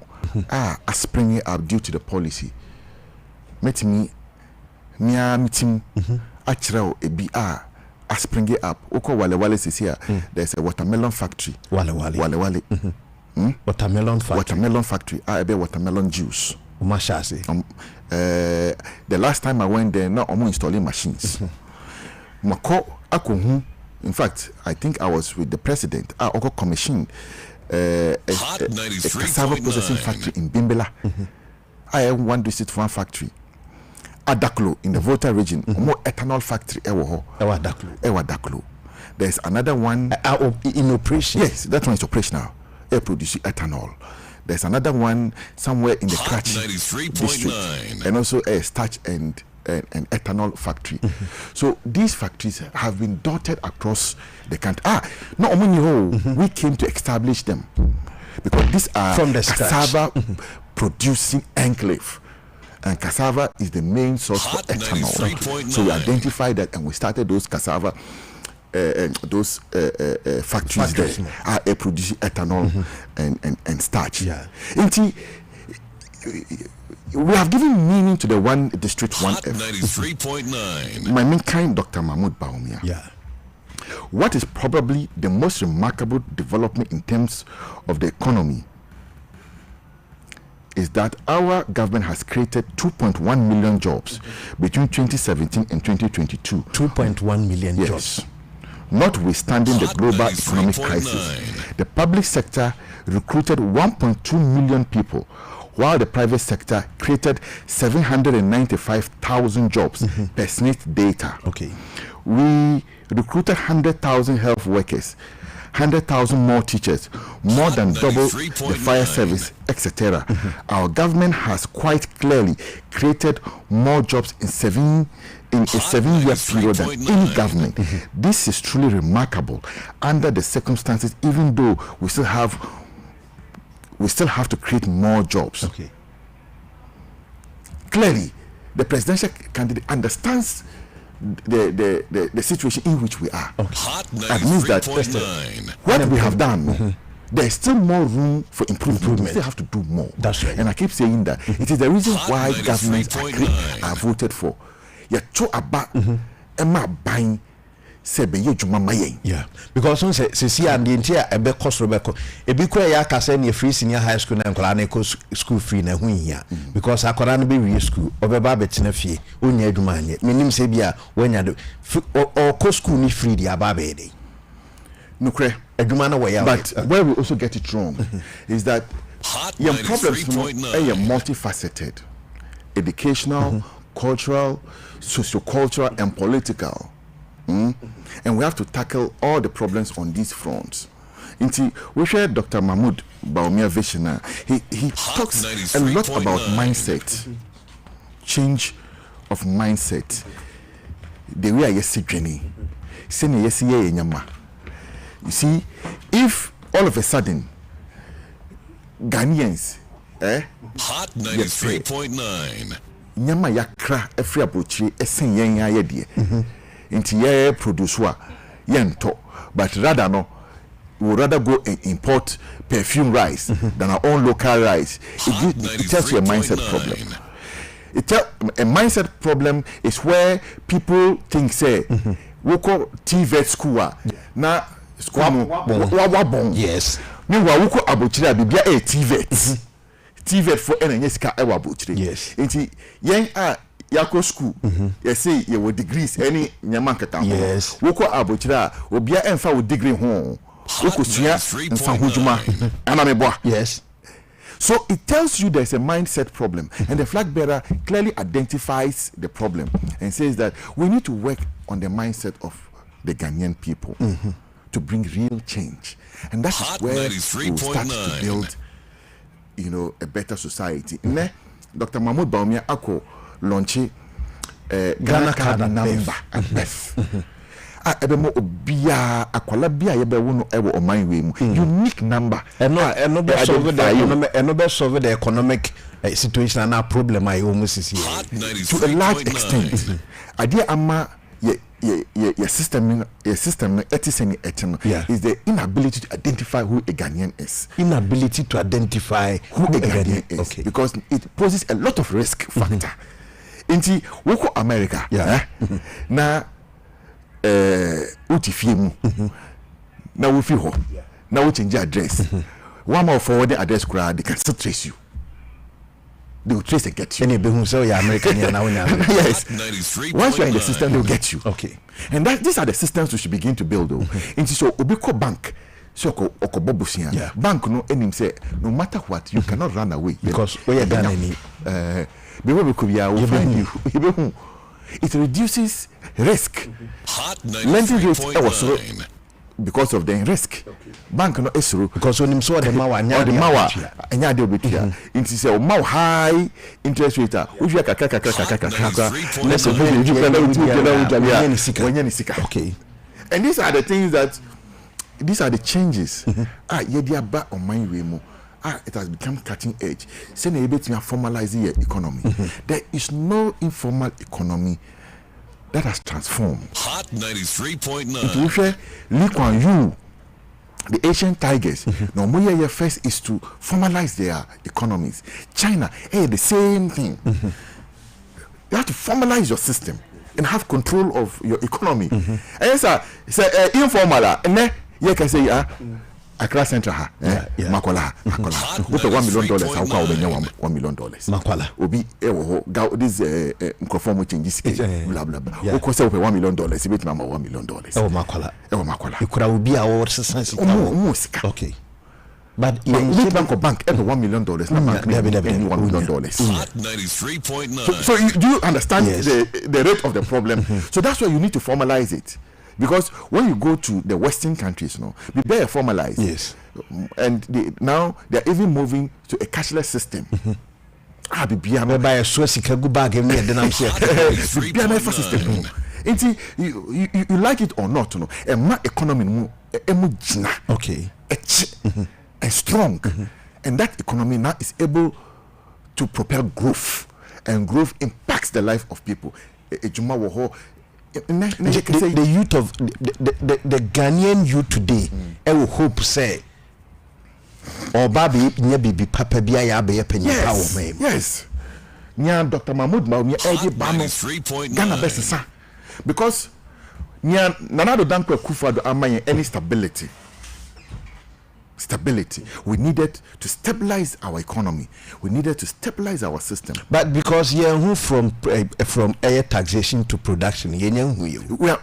are springing up due to the policy. Met me near meeting actual a BR are springing up. Oko Wale is here. There's a watermelon factory. Wale. Watermelon factory. I be watermelon juice. Mashasi. The last time I went there, now I'm installing machines. Mako Akohu. In fact, I think I was with the president. I also commissioned a cassava processing factory in Bimbela. I have one district one factory. Adaklo in the Volta region, more ethanol factory. Ewadaklo. There's another one in operation. Yes, that one is operational. They produce ethanol. There's another one somewhere in the Kratch district, and also a starch and an ethanol factory. So these factories have been dotted across the country. No, we came to establish them because these are from the cassava producing enclave. And cassava is the main source for ethanol. So we identified that and we started those cassava factories there are producing ethanol and starch. We have given meaning to the one district 1F. 93.9. My main kind, Dr. Mahmoud Baumia. What is probably the most remarkable development in terms of the economy is that our government has created 2.1 million jobs between 2017 and 2022. 2.1 million jobs. Notwithstanding the global economic crisis, the public sector recruited 1.2 million people, while the private sector created 795,000 jobs per SNIT data. We recruited 100,000 health workers, 100,000 more teachers, more than double the fire service, etc. Our government has quite clearly created more jobs in a 7-year period than any government. This is truly remarkable under the circumstances, even though we still have to create more jobs. Clearly, the presidential candidate understands the situation in which we are. That means that what we have done, there is still more room for improvement. We still have to do more. That's right. And I keep saying that it is the reason why governments are voted for. Because on see and the entire ebe cost robeko ebi kwa ya kase ne free senior high school na nkola na school free na hu hia because akola no be we school obeba betina fie onya aduma anye menim se bia wanya do o school ni free dia ba be dey nukre aduma na waya. But where we also get it wrong is that your problems are multifaceted: educational, cultural, socio-cultural, and political. And we have to tackle all the problems on these fronts. We share Dr. Mahmoud Baumia Vishina. He talks a lot about mindset, change of mindset. The way I see Dwene, you see, if all of a sudden Ghanaians, Hot 93.9. Nyama yakra every abuchi esen yen ya yedie. Inti ye produce wa yento, but rather no, we would rather go and import perfume rice than our own local rice. It tells you a mindset problem. A mindset problem is where people think say we call TVET school na school wabon. Yes. Meanwhile we call abuchira bibia a TVET. TVET for NNSK ewa abuchira. Yes. Inti yen yako school you say you will degrees any nyamanka. Yes. Woko abuchira obia emfa wo degree ho. Woko sua emfa hojuma anameboa. Yes. So it tells you there's a mindset problem, and the flag bearer clearly identifies the problem and says that we need to work on the mindset of the Ghanaian people to bring real change, and that is where we will start to build, a better society. Dr. Mahmoud Baumia Ako launch Ghana card number and birth. Ebemo obia akwala bia yebe wono ewo oman we mu unique number no be solve the economic situation and our problem I almost is here to a large extent. Idea ama your system is the inability to identify who a Ghanaian is. Inability to identify who a Ghanaian is. Okay. Because it poses a lot of risk factor. Inti woko America na utifie na wo fi ho na wo change address one more forward address crowd they can still trace you, they will trace and get you. Any be so you American now. Yes, once you are in the system they will get you. Okay. And these are the systems we should begin to build though. And so obiko bank so okobobusia bank no enim say no matter what you cannot run away because we are done any will find you. It reduces risk. Hot Lending rate because of the risk. Bank no esuru because when him saw the mawa nya anya de obetua. It is a high interest rate. Uju kaka let's say okay. And these are the things these are the changes. Yedia on my way mo. It has become cutting edge. Say na able to formalize your economy. There is no informal economy that has transformed. Hot 93.9. Lee Kuan Yew, the Asian tigers. No more year first is to formalize their economies. China, the same thing. You have to formalize your system and have control of your economy. And yes, say informal, and then you can say Accra Central Makola. Ope $1 million. How can we $1 million? Makola. Obi this microphone changes. Blah blah blah. Who cost $1 million? It be number $1 million. Makola. Makola. You could be our society. Okay. But in bank every $1 million. Not bank $1 million. Hot 93.9. So do you understand the rate of the problem? So that's why you need to formalize it. Because when you go to the Western countries, be very formalized. Yes. And now they're even moving to a cashless system. Buy a Swissika go back and then I'm saying, you like it or not, a my economy okay, and strong, and that economy now is able to propel growth, and growth impacts the life of people. The youth of the Ghanaian youth today, I will hope say, or baby, be papa be a penny power. Yes, near Dr. Mahmoud Baumia, Ghana best, because near Nanado Dankwe Kufado Amaya any stability. We needed to stabilize our economy. We needed to stabilize our system. But because from air taxation to production, we are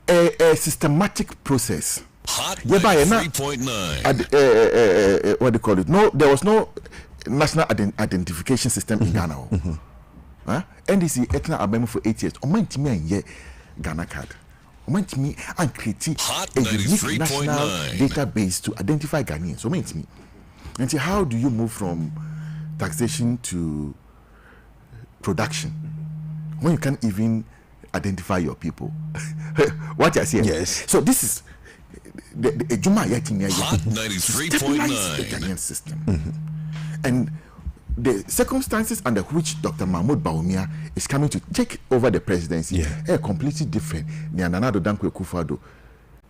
a systematic process. Hot 3.9. What do you call it? No, there was no national identification system in Ghana. NDC etna abem for 8 years. Omanti me anye Ghana card. Omanti me and create a unique national database to identify Ghanaians. Omanti me. And see, how do you move from taxation to production when you can't even identify your people? What I say? Yes. So this is the Juma Yatin Hot 93.9 the Ghanaian system. And the circumstances under which Dr. Mahmoud Baumia is coming to take over the presidency are completely different. Nanado Dankwe Akufo-Addo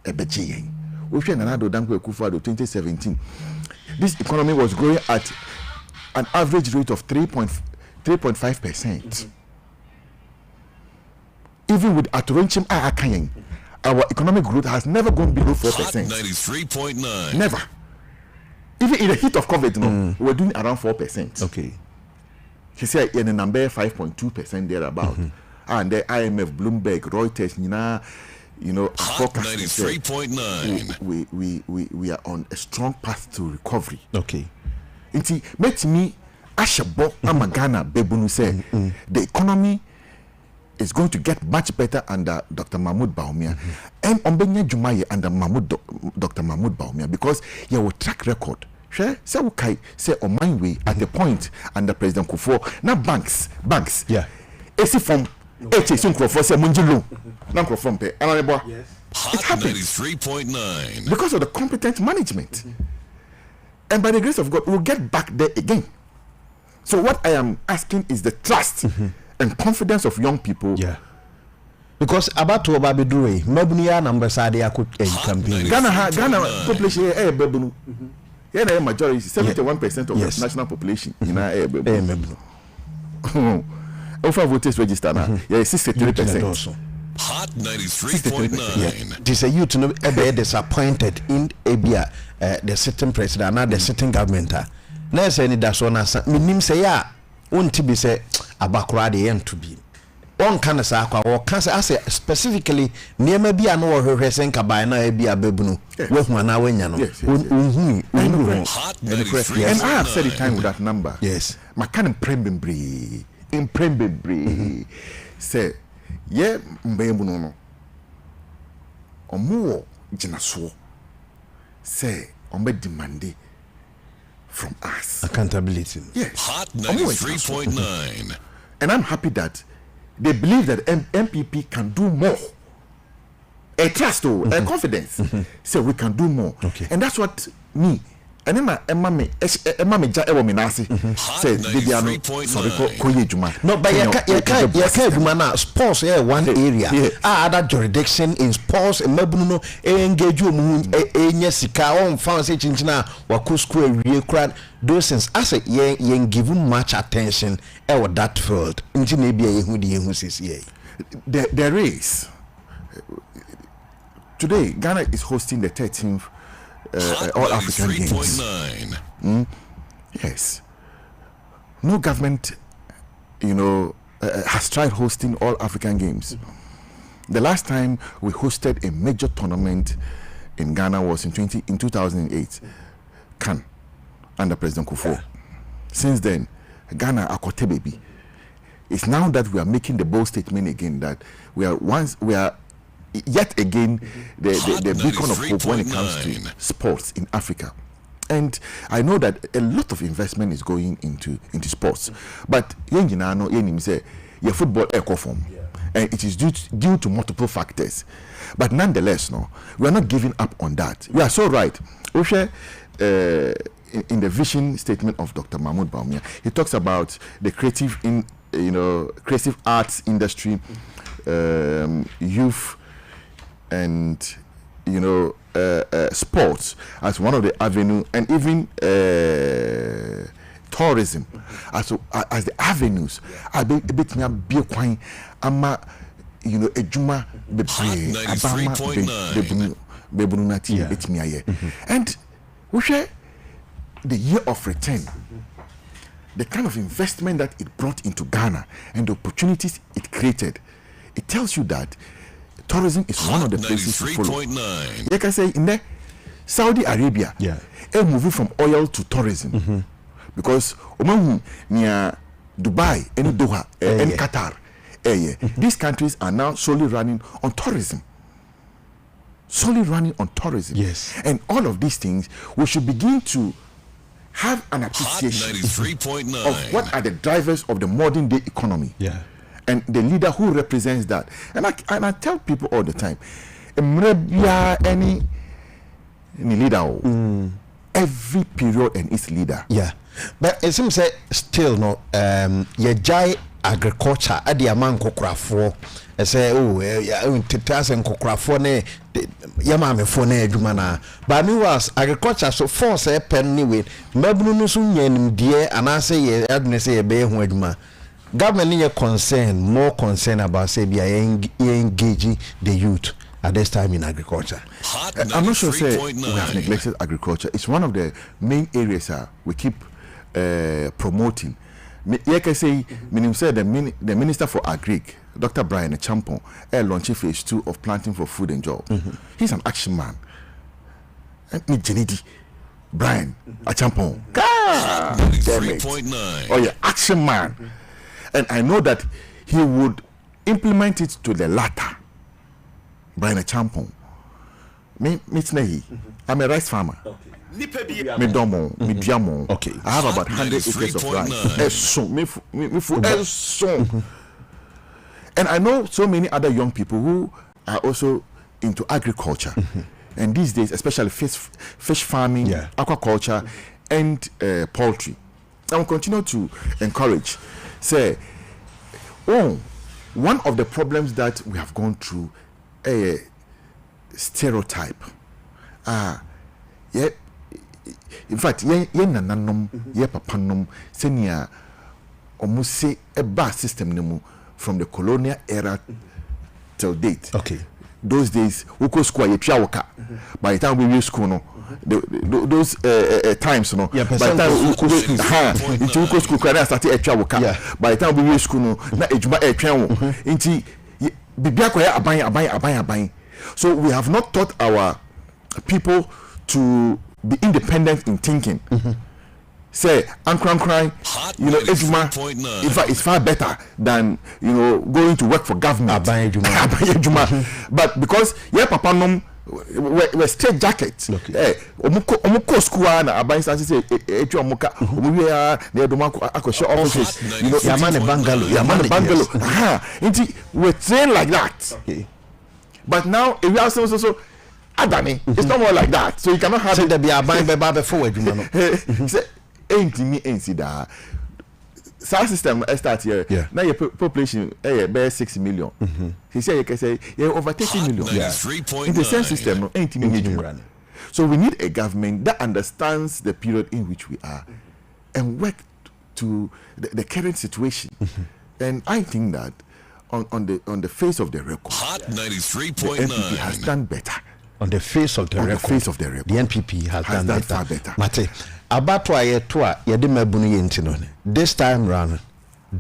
ebeje. We share Nanado Dankwe Akufo-Addo 2017. This economy was growing at an average rate of 3.5%. Even with Aturenchim Akanyeng, our economic growth has never gone below 4%. 93.9. Never. Even in the heat of COVID, we were doing around 4%. Okay. He said in the number 5.2% thereabout. And the IMF, Bloomberg, Reuters, Hot 93.9. We are on a strong path to recovery. Okay. Inti met me Ashabo Amagana Bebunu say the economy is going to get much better under Dr. Mahmoud Baumia and Ombenya Jumaye under Dr. Mahmoud Baumia because you have a track record. Say on my way at the point under President Kufuor. Now banks. Yeah. AC from HSC Kufuor say Munjilo. Now Kufuor pay. Yes. Hot 93.9. Because of the competent management. And by the grace of God, we'll get back there again. So what I am asking is the trust and confidence of young people. Yeah. Because about to Babidure, Mabnia numbers are there could campaign. Ghana population bebunu. Yeah, majority 71% of the national population in over voters register now. 63%. Hot 93.9. This is you to know disappointed in Abia the sitting president and the sitting government. Now say any that's one as minim say ya won't be say abakra the end to be. One can say or can say specifically near maybe I know her resenka by na Abia bebunu. With one hour when and I have said it time with that number. Yes. My kind of imprembri say yeah mbembuno no omo jinaso say ombe demand from us accountability. Yes. Hot 93.9. And I'm happy that they believe that MPP can do more. A trust, a confidence. So we can do more. Okay. And that's what me. And then my ja ewo minasi said no, but you can't sports one area. Other jurisdiction in sports and mabunu engage you sika on found say chinchina wako school we crowd those things as a yen given much attention that field. There is today Ghana is hosting the 13th All African Games. Yes. No government, has tried hosting All African Games. The last time we hosted a major tournament in Ghana was in 2008, Cannes, under President Kufuor. Since then, Ghana akote baby. It's now that we are making the bold statement again that we are yet again the beacon of hope when it comes to sports in Africa. And I know that a lot of investment is going into sports, but your football echo form, and it is due to multiple factors. But nonetheless, we are not giving up on that. We are so right. In the vision statement of Dr. Mahmoud Bawumia, he talks about the creative arts industry, youth, and sports as one of the avenue, and even tourism as the avenues. A bit me be quite ama ejuma bebre abama bebunati bit me aye. And we share the year of return, the kind of investment that it brought into Ghana and the opportunities it created. It tells you that tourism is one of the places to follow. Like I say, in there, Saudi Arabia, moving from oil to tourism, because near Dubai and Doha and Qatar, these countries are now solely running on tourism. Yes. And all of these things, we should begin to have an appreciation of what are the drivers of the modern day economy. And the leader who represents that. And I tell people all the time, any leader, every period and its leader. But it seems that still jai agriculture at the amount of I say, titas and cocrafo ne yamame phone jumana. But me was agriculture so force a penny with Mabunu Sunyan dear and I say Agnes a bear juma. Government is more concerned about say engaging the youth at this time in agriculture. I'm not sure say we have neglected agriculture. It's one of the main areas we keep promoting. Like I say, the Minister for Agric, Dr. Brian Champon, launched phase 2 of planting for food and job. He's an action man. Brian Champon. God damn it. Oh yeah, action man. And I know that he would implement it to the latter. Brian Champon. I'm a rice farmer. Me domo, me diamo. Okay. I have about 100 acres of rice. And I know so many other young people who are also into agriculture. And these days, especially fish farming, aquaculture, and poultry. I will continue to encourage. Say, one of the problems that we have gone through, a stereotype. In fact, ye nananom, ye papanom, senior almost say a bar system nemu from the colonial era till date. Okay. Those days, we go school ye piawaka. By the time we reach school, no, those times, no. By the time we go school, we started a piawaka. By the time we reach school, no, na ejuma e piawo. Inti bibia ko ya aban. So we have not taught our people to be independent in thinking. Say, cry, ejuma, in fact, it's far better than going to work for government. But because papa nom we straight jacket omuko school na aban say etu omuka omuwe ya na edomako akosho office yamane bungalow inti we train like that. Okay. But now if you are so Adani, it's not more like that. So you cannot have there be aban be forward say ain't see that sound system start here. Now your population be 6 million. He said you can say over 30 million. In the same system ain't running. So we need a government that understands the period in which we are and work to the current situation. And I think that on the face of the record, Hot 93.9 the NPP has done better. On the face of the record, the NPP has done far better. Mate, abato ayeto yede mabunu ye ntino ne. This time round,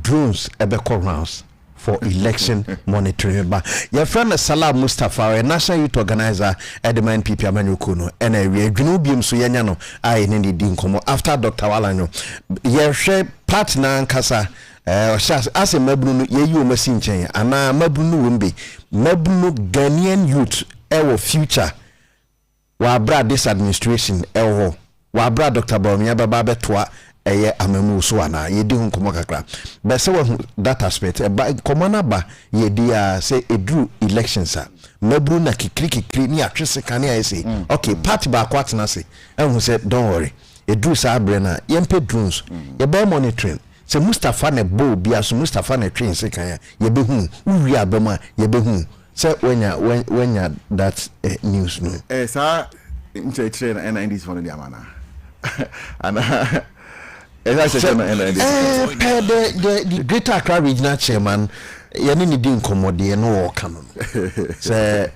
drones ebeko rounds for election monitoring. But your friend Salah Mustafa, a national youth organizer at the NPP Amanyuku no, and a Biom so yanyano I need din komo after Dr. Walano. Ye share partner kasa as a mabunu ye you machine chain and mabunu wimbe mabunu Ghanaian youth our future wa bra this administration ewo wa bra Dr. Biom baba betwa eye amemu so ana ye di nkomo kakra be se wo that aspect ba komona ba ye di say edru elections mabru na kikri ni atwese kan ya say okay party ba kwatena say ehun say don't worry edru sa abre na ye mpe drones ye ba monitoring say Mustafa ne bo bia so Mustafa ne twin say kan ya ye be hu wi abema ye be hu say when ya that news no sir inche train and this one the amana and the Greater Accra Regional Chairman yani ni din komode no work no say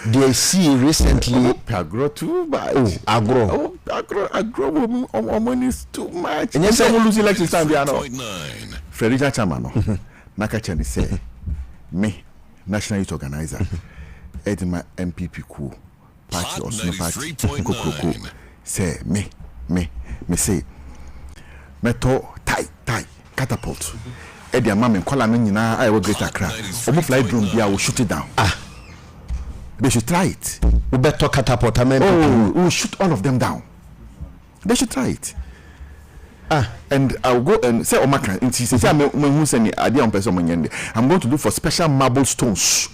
they see recently agro too much agro money is too much and say we lose election time they are no Frederick Chairman no naka chani say me national youth organizer edma MPP ku party or no party ko say me say meto tie catapult e dia mama nkola no nyina I will Greater Accra omo fly drone bia will shoot it down they should try it we better catapult we will shoot all of them down they should try it and I'll go and say omaka nti say me hu say ni ade on person nyende I'm going to look for special marble stones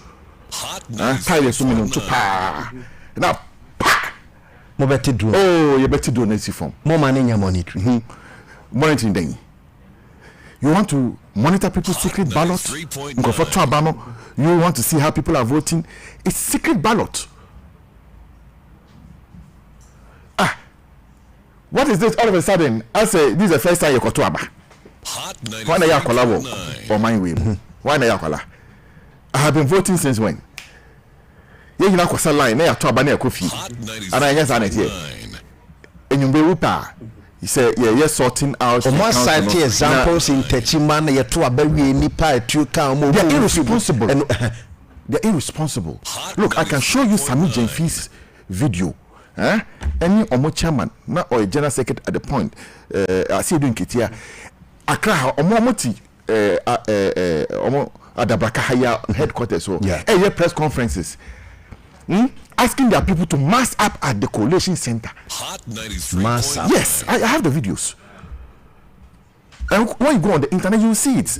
tie so me to pa now mo better do you better do na si form more money nya monitoring monitoring then you want to monitor people's secret ballots you want to see how people are voting. It's secret ballot. What is this all of a sudden? I say this is the first time you got to aba why na ya kola or my way why na ya kola I have been voting since when you na kosa line na ya to aba na kofi and I guess that here enyumbe wupa. He said, yeah, sorting out. More cite examples in Techiman, you to a baby nipa to come. They're irresponsible. They're irresponsible. Look, I can show you Sami Jenfi's video. Any Omo chairman, not or a general secretary at the point. I see you doing it here. Accra, Omo Moti, Omo Adabraka Haya headquarters. So, yeah, press conferences. Asking their people to mass up at the coalition center. Mass up. Yes, I have the videos. And when you go on the internet, you will see it.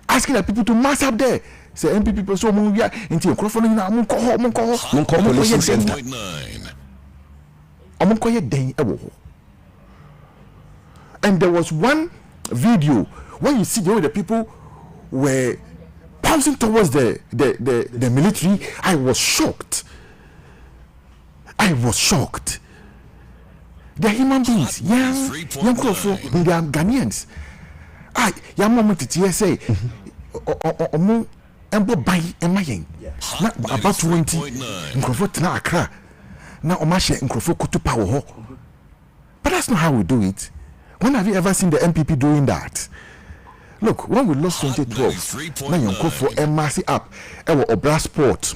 Asking their people to mass up there. Say MPP people so we are into your microphone now. Coalition center. And there was one video where you see the way the people were bouncing towards the military. I was shocked. They're human beings. Young people, they are Ghanaians. Young moment to TSA. About 20 microphone na Accra. Now Omashe microphone kutu power. But that's not how we do it. When have you ever seen the MPP doing that? Look, when we lost 2012, now you go for MRC up. Ewo Obra Sport.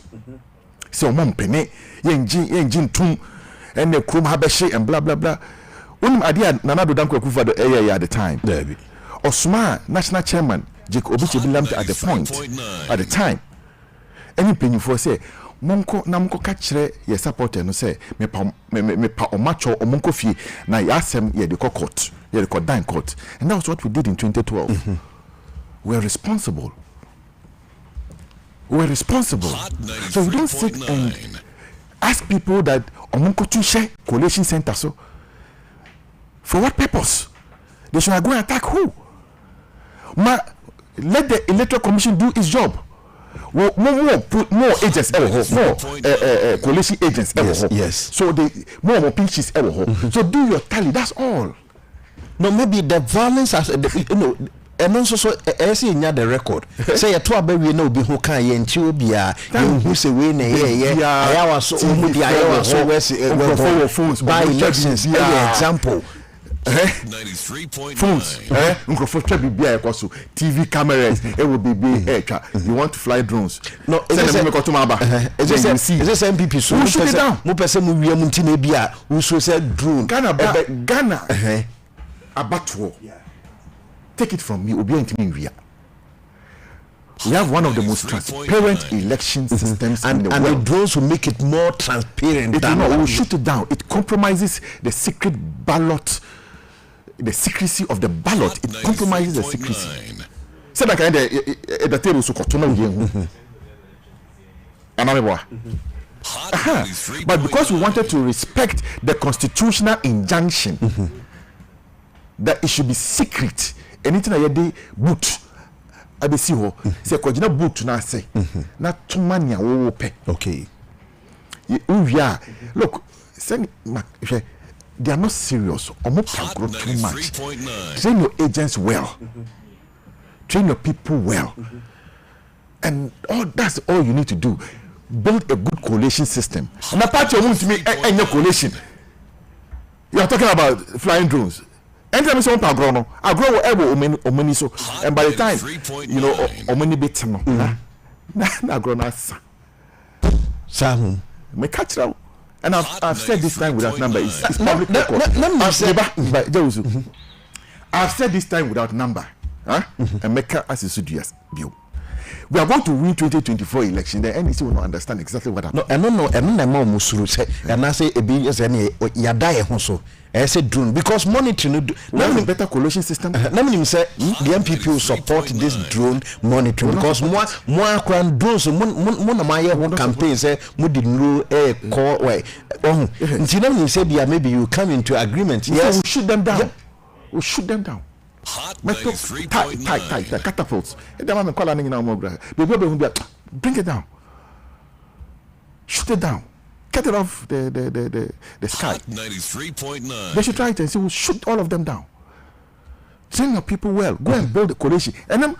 So mom pene yenjin tum and the krum habeshe and blah blah blah. Adia Nanado Danko Kufa at the time. Osma national chairman Jake Obiche Bilamte at the time. Any penny for say monko kachre ye supporter no say me pa omacho omonko fie na yasem ye de court ye de dine court, and that was what we did in 2012. Mm-hmm. We're responsible. So we don't sit and ask people that omonko to share collation center. So for what purpose? They should go and attack who? Let the electoral commission do its job. More agents more coalition agents yes. So they more pinches so do your tally, that's all. No, maybe the violence has and also I see in the record say a 2 baby no be who can ye nti obi a who say we na ye I was so phones by elections example 93.9 microphone bibia ekoso TV cameras it will be you want to fly drones no is this MPP so mo pese mo wiam nti na bia we so say drone Ghana abatwo take it from me obi ntimi wia. We have one of the most transparent election systems in the world. And the drones will make it more transparent. We will shoot it down. It compromises the secret ballot, the secrecy of the ballot. It compromises the secrecy. Say that kind of the table so but because we wanted to respect the constitutional injunction that it should be secret, anything I did boot. I be see ho say kojina boot na say na tumania wo pe okay look send they are not serious omo pagro too much. Train your agents well, train your people well, and that's all you need to do. Build a good coalition system. And apart you want to make any coalition, you are talking about flying drones. Anytime someone pagro no agro will able omani so, and by the time you know omani bit no na agro na sam me catch now. And I've said this time without number. It's public record. I've said this time without number. And make as a studious view. We are going to win 2024 election. The NDC will not understand exactly what happened. No, and I say a big yadae hoso. I said drone because monitoring no better coalition system. Let me say the MPP will support this drone monitoring because more drones mon campaign say mudi no call way. Until me say maybe you come into agreement. Yes, we'll shoot them down. We'll shoot them down. Tight catapults. Bring it down. Shoot it down. Get it off the sky. 93.9. They should try it and say we'll shoot all of them down. Train your people well. Go and build a coalition. And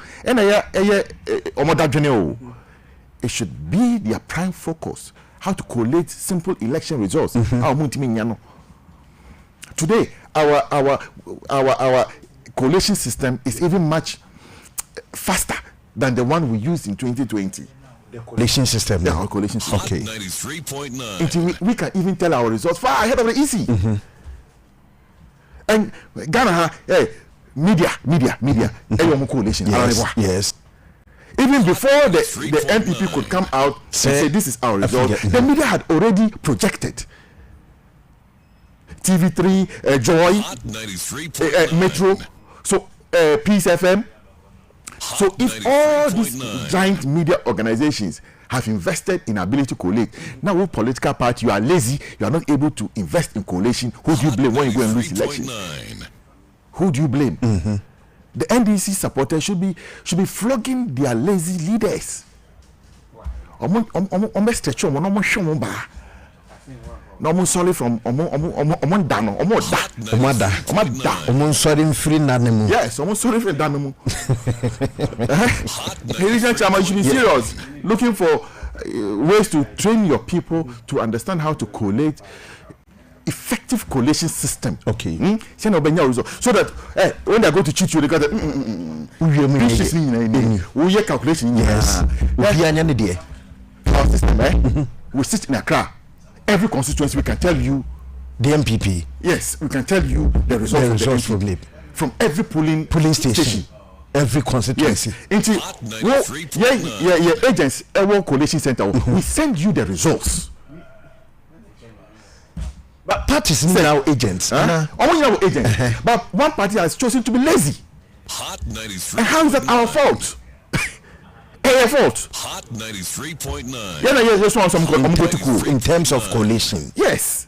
it should be their prime focus. How to collate simple election results. Today, our coalition system is even much faster than the one we used in 2020. The coalition system. Yeah, our coalition system. Okay. 93.9. We can even tell our results far ahead of the EC. And Ghana, media. Coalition. Yes. Even before the MPP could come out and say this is our result, the media had already projected. TV3, Joy, Metro, so Peace FM. So if all these giant media organizations have invested in ability to collate, now with political party you are lazy, you are not able to invest in coalition. Who do you blame when you go and lose elections? Who do you blame? The NDC supporters should be flogging their lazy leaders. No sorry from sorry free nanimu. Yes, sorry for nanimu. Ladies and gentlemen, you should be serious. Looking for ways to train your people to understand how to collate effective coalition system. Okay. So that when they go to cheat you, they got the calculation. Yes. Our system, we sit in Accra. Every constituency we can tell you the MPP. Yes, we can tell you the results from every polling station. every constituency. Yes. Agents, our coalition center, we send you the results. But parties need now agents. Agents. But one party has chosen to be lazy. Hot 93. And how is that our fault? Our fault. Hot 93.9. In terms of coalition. Yes.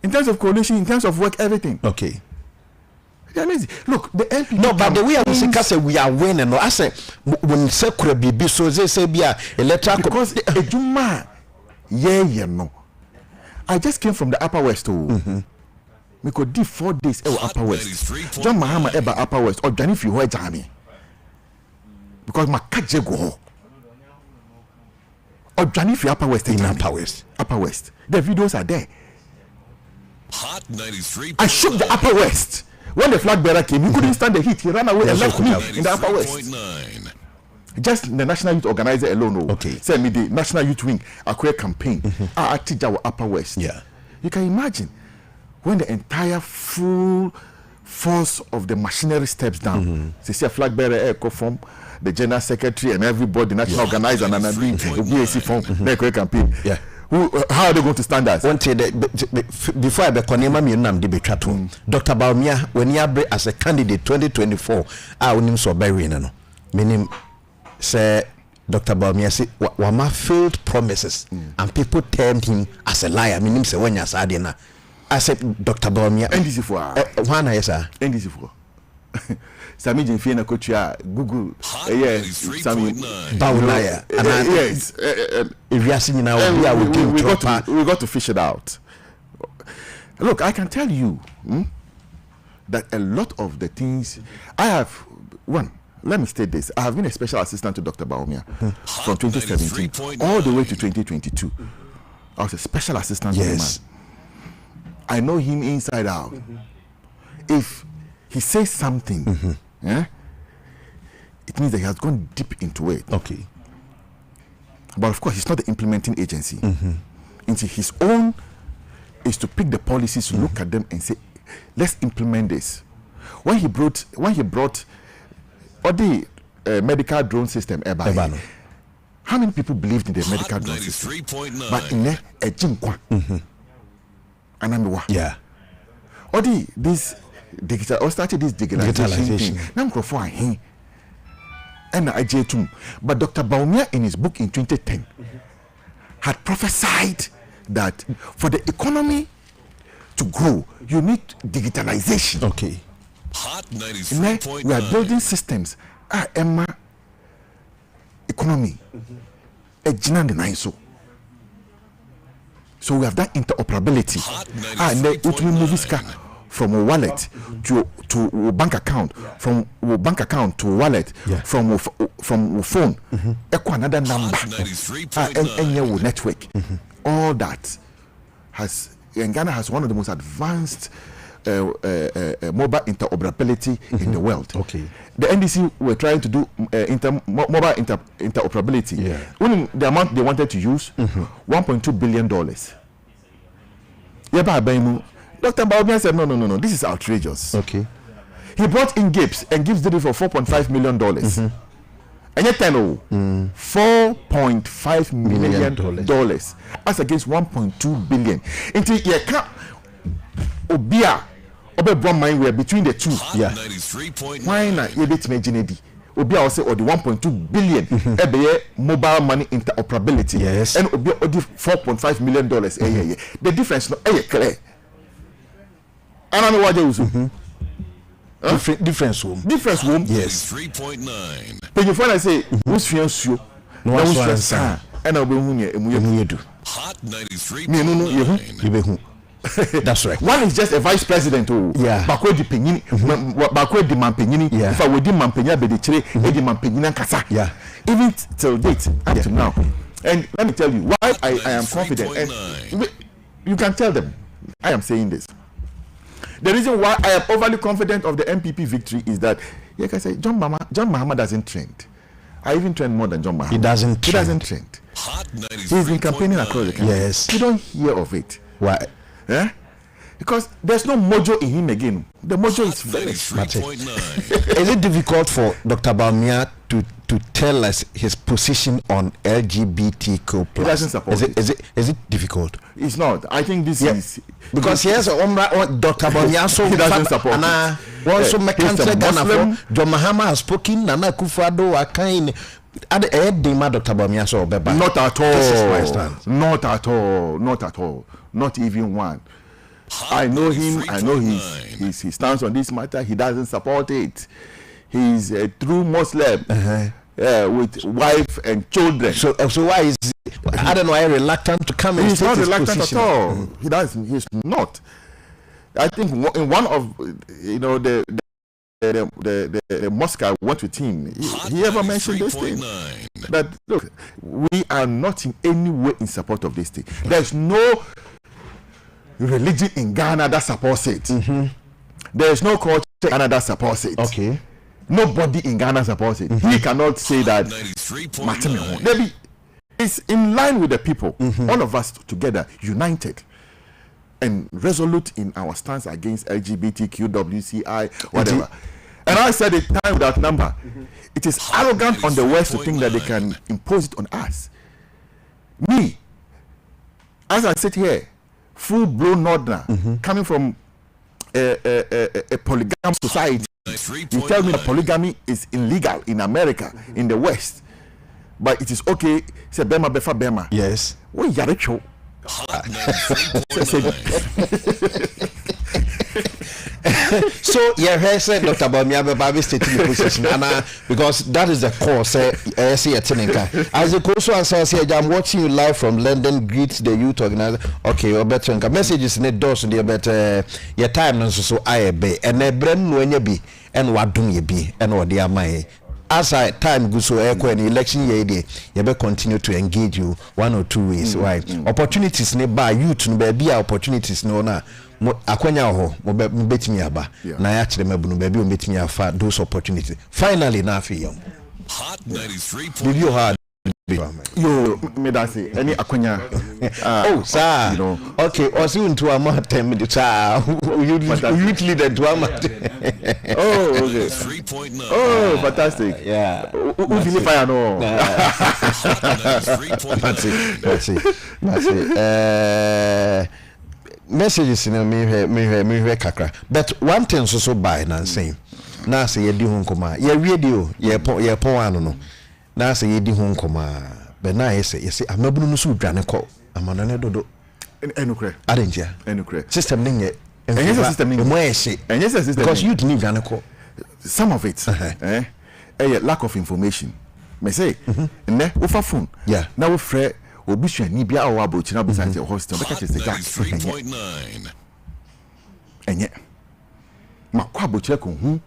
In terms of coalition, in terms of work, everything. Okay. They're lazy. Look, the LP. No, but the way I say we are winning. No, I say when say could be so they say be a electoral because Ejuma, no. I just came from the Upper West. We could do 4 days Upper West. John Mahama eba Upper West or Johnny Fiwe Jami. Because my kaje go. Or Johnny Fiwe Upper West in Upper West. Upper West. The videos are there. Hot 93. I shook the Upper West. When the flag bearer came, he couldn't stand the heat. He ran away and left me in the Upper West. Just the National Youth Organizer alone. Okay. Send me the National Youth Wing, a queer campaign. I teach our Upper West. Yeah. You can imagine when the entire full force of the machinery steps down. They see a flag bearer form, the General Secretary and everybody, National Organizer and a BAC form, the queer campaign. Yeah. How are they going to stand us? Before I become Dr. Baumia, when you are as a candidate 2024, I will name so very no. Meaning, say Dr. Baumia say wama failed promises and people termed him as a liar. Meaning, say when you are I said Dr. Baumia. NDC for one yes sir. NDC for. Sami Jemfiana Kochia Google yes Sami Baulaya yes we got to fish it out. Look, I can tell you that a lot of the things I have let me state this. I have been a special assistant to Dr. Baumia from 2017 all the way to 2022. I was a special assistant to the man. I know him inside out. If he says something, it means that he has gone deep into it. Okay. But of course, he's not the implementing agency. Into his own is to pick the policies, look at them, and say, "Let's implement this." When he brought or the medical drone system, how many people believed in the medical drone system? But in there, a jinkwa, yeah. Or this digital or started this digitalization thing. And I too. But Dr. Baumia in his book in 2010 had prophesied that for the economy to grow, you need digitalization. Okay. Hot 93.9. We are building systems. Emma economy. So we have that interoperability. And then it will move from a wallet to a bank account, from a bank account to a wallet, from a phone, another number, and your network. All that has, and Ghana has one of the most advanced mobile interoperability in the world. Okay. The NDC were trying to do mobile interoperability. When the amount they wanted to use, $1.2 billion. Dr. Baumia said, no, this is outrageous. Okay. He brought in Gibbs, and Gibbs did it for $4.5 million. And yet, $4.5 million as against $1.2 billion. Until you can't Obia, mind were between the two. Yeah. Why not? You bet me, Genedi. Obia also or the 1.2 billion mobile money interoperability. Yes. And Obia or the $4.5 million. The difference not clear. And I know what you do. Difference room. Difference room. Yes. 3.9. When you find I say, who's fiancé? No one's fiancé. And I'll be who Hot 93.9. That's right. One is just a vice president. Yeah. Bakwe di penyini. Bakwe di mampenyini. Yeah. If I would di mampenyina be the chere, di mampenyina kasa. Yeah. Even till date, up to now. And let me tell you why I am confident. And you can tell them I am saying this. The reason why I am overly confident of the MPP victory is that, like I said, John Mahama doesn't trend. I even trend more than John Mahama. He doesn't trend. He's been campaigning across the country. Yes. You don't hear of it. Why? Yeah? Because there's no mojo in him again. The mojo is very Is it difficult for Dr. Bawumia to tell us his position on LGBTQ+? He doesn't support it. Is it difficult? It's not. I think this is because he has a Dr. Bawumia so he doesn't support it. One so mechanical Ghana for John Mahama has spoken, Nana Akufo-Addo Akan. At the end, Dr. Bawumia so beba. Not at all. This is my stance. Not at all. Not at all. Not even one. I know him. I know his stance on this matter. He doesn't support it. He's a true Muslim with wife and children. So why is I don't know why reluctant to come and he's not reluctant position. at all. He doesn't. He's not. I think in one of the mosque I went with him, he ever mentioned this thing that look, we are not in any way in support of this thing. There's no religion in Ghana that supports it. There is no culture in Ghana that supports it. Okay. Nobody in Ghana supports it. He cannot say that. Maybe it's in line with the people. All of us together, united and resolute in our stance against LGBTQ, WCI, whatever. And I said it time without number. It is arrogant on the West to think that they can impose it on us. Me, as I sit here, full-blown northerner, coming from a polygamous society. You tell me that polygamy is illegal in America, in the West, but it is okay. Say Bema Befa Bema. Yes. What Yarecho? So said Dr. Bawumia Beba stating the position, and because that is the core. Say as the course answer say I'm watching you live from London. Greet the youth organizer. Okay, or better messages in the doors and better your time and so I be and a brand when you be and what do you be and what they are my. As I time goes so an election year day, you better continue to engage you one or two ways. Why opportunities nearby youth no be opportunities no na akwanya ho mo betimi aba na ya kire mabunu ba bi o betimi afa those opportunities. Finally na afi yom. Hot 93. Did you hard? Yo, me that say any akwanya. Oh, sir. Okay, also into a more 10 minutes. Youth leader to a oh, okay. 3.9. Oh, fantastic. Yeah. Who feel fire no? That's it. Messages in me kakra. But one thing so by na saying. Na say ye di ho nkoma. Ye radio, ye pon ano no. Na say ye di ho nkoma. But na ye say amabunu no so dwane ko. Amanane dodo. Enukre. Adenja. Enukre. System ning ye. Enye system ning. Enye system. Because you didn't dwane ko. Some of it. Lack of information. Me say, ne ufa phone. Yeah. Na we frɛ obi hwani bia o abochi na beside the hospital be catch the jack. 3.9. Enye. Makwa abochi ko hu.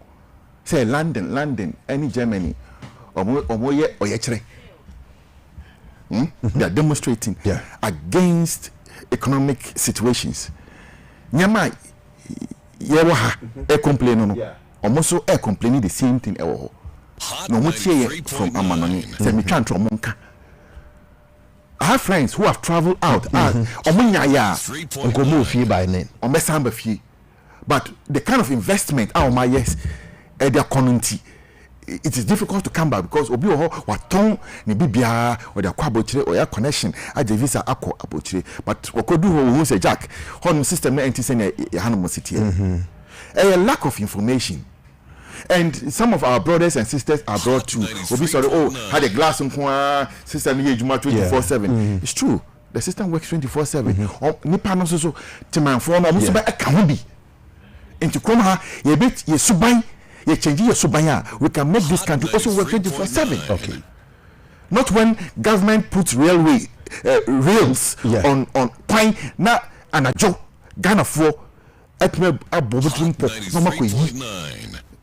Say London, any Germany. Omo ye oyekere. They are demonstrating against economic situations. Nyama ye wo ha e complain no. Omo so e complaining the same thing e wo. No mo tie from Amanoni. Say me twa ntro mo nka. I have friends who have traveled out. Omo nya ya nkomo fie by name. Omo samba fie. But the kind of investment our yes their community, it is difficult to come back because obi oho waton ni bibia or their kwabochire or your connection at the visa akọ abochire but okodu ho hu say jack hon system na anti say ya hanom city a lack of information. And some of our brothers and sisters are brought to obi sorry had a glass nko system ye juma 24/7. It's true, the system works 24/7. Nipa no so timanfo no omo so ba aka ho bi into krom ha ye bit ye suban ye change your subanya. We can make this country also work 24/7. Okay. Not when government puts railway rails on pine na anajo Ghana for etme abobutum po no makoyi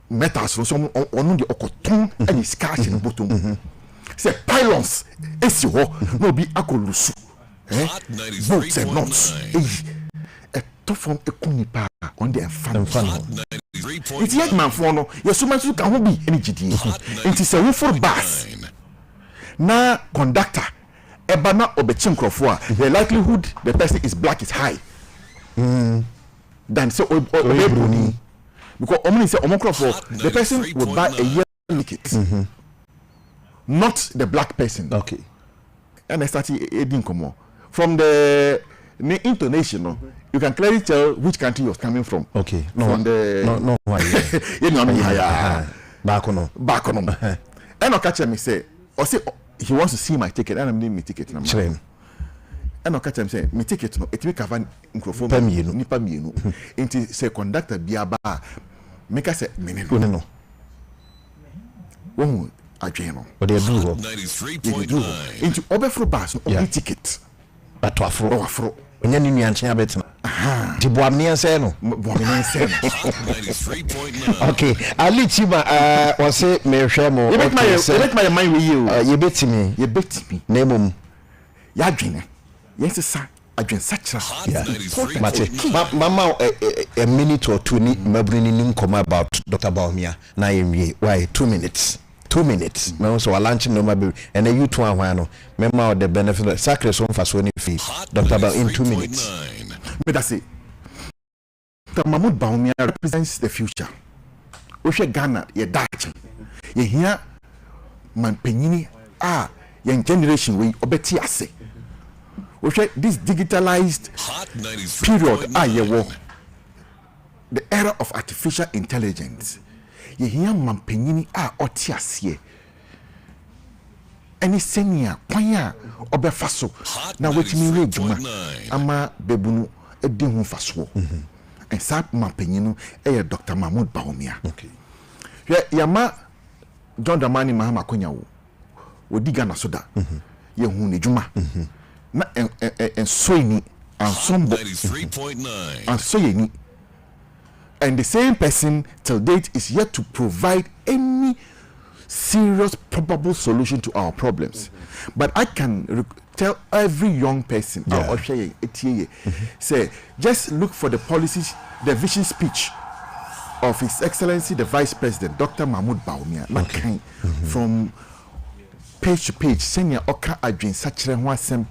metals so onu de okoton and is cash in bottom. Say pylons esi ho no be akolusu. Boats and knots. From a kunipa on the infano. It's yet man for no, your so much you can be any GD. It is a roof for bus. Na conductor, a banner or betching crofwa, the likelihood the person is black is high. Than so Bruni. because omni say omokro for the person will buy a year ticket, not the black person. Okay. And I started aiding come from the intonation. You can clearly tell which country you're coming from. Okay. From no. Why? You know me. Back on. And I catch him. Say, or say he wants to see my ticket, and I'm naming my ticket. And I catch him say, my ticket no. It make a van microphone. Nipa mienu. Into say conductor biaba. Make us say no. One. Adweno. But they do. 93.9. Into Oberfro Bass, no ticket. But to afro. Afro. When you need to bet. The Boamnian Seno. 93.9. Okay. Ali Chiba was say Mershamo. You make my mind with you. You bet me. You bet me. Name Yadwene. Yes, sir. Adwen sacha. But Mama a minute or two Mabrini come about Dr. Baumia. Na why 2 minutes. 2 minutes. Me also a lunch no mabe and a you two one member the benefit of sacrifice on for Sony fee. Dr. Ba in 2 minutes. But that's it. Dr. Mahmoud Baumia represents the future. Oshe Ghana ye dachi. Ye here man penyini young generation we obeti ase. Oshe this digitalized period ye wo. The era of artificial intelligence. Ye hear man penyini oti asie. Any senior kwanya obefaso na wetimi we djuma ama bebunu edi hu faso. And sap man penyinu Dr. Mahmoud Baumia. Okay. Yama John Dramani Mahama Konya wo diga na soda. Ye hu ne djuma. Na en soini an sombo 93.9. an soyeni. And the same person till date is yet to provide any serious probable solution to our problems. But I can tell every young person, say, just look for the policies, the vision speech of His Excellency the Vice President, Dr. Mahmoud Baumia, from page to page, senior oka adwin sachre ho asem,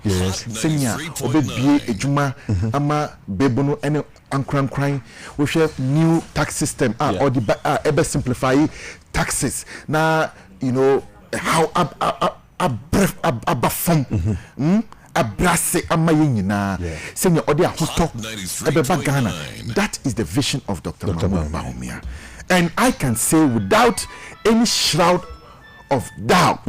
senior obebie ejuma ama bebono ene ankran we share new tax system or the ebe simplify taxes na how abafom abrase amaye nyina senior odi ahoto ebe ba Ghana. That is the vision of Dr. Mahmoud Baumia, and I can say without any shroud of doubt,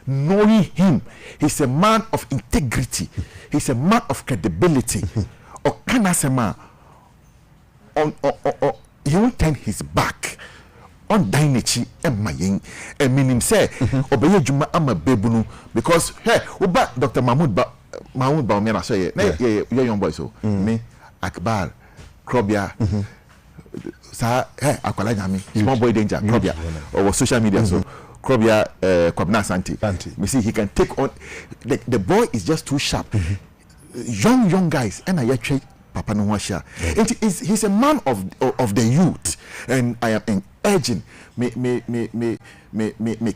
knowing him, he's a man of integrity, he's a man of credibility. Or can I say, man, he won't turn his back on Dainichi and Maying, and meaning say, Obey Juma ama Bebunu, because hey, Uba Dr. Mahmoud Baumia say, yeah, young boy, so me, Akbar, Krobia. Sa akwala me small boy danger Krobia or social media so Krobia Kwabna Santi. We see he can take on the boy is just too sharp. Young guys and I check Papa no washa. He's a man of the youth, and I am urging me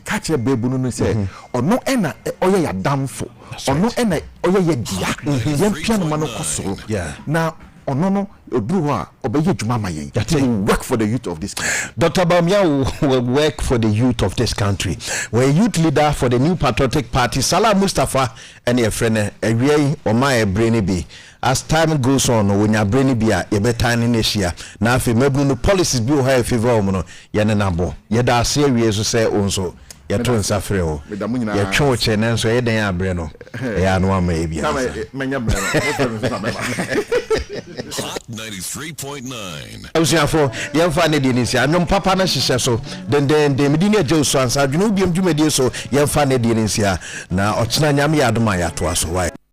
catch a baby no say or no ena oya ya damfo or no ena oya ya dia yen piano man ko now no Odruwa obeye juma mayen. He will work for the youth of this country. Dr. Baumia will work for the youth of this country. We're a youth leader for the New Patriotic Party. Salah Mustafa and your friend Ewie Omaya Brainy B. As time goes on, when your brainy be a better in Asia. Now if you no policies be high favor yanabo. Yada serious to say also. Ya tun safreo ya choche nanso ye den abre no ya no maybe Hot 93.9 Ausiafo yemfa ne de nsia anum papa na hihye so den medini aje so ansa dwunu biam dwumadi so yemfa ne de nsia na ochina nyam ya adoma ya to aso why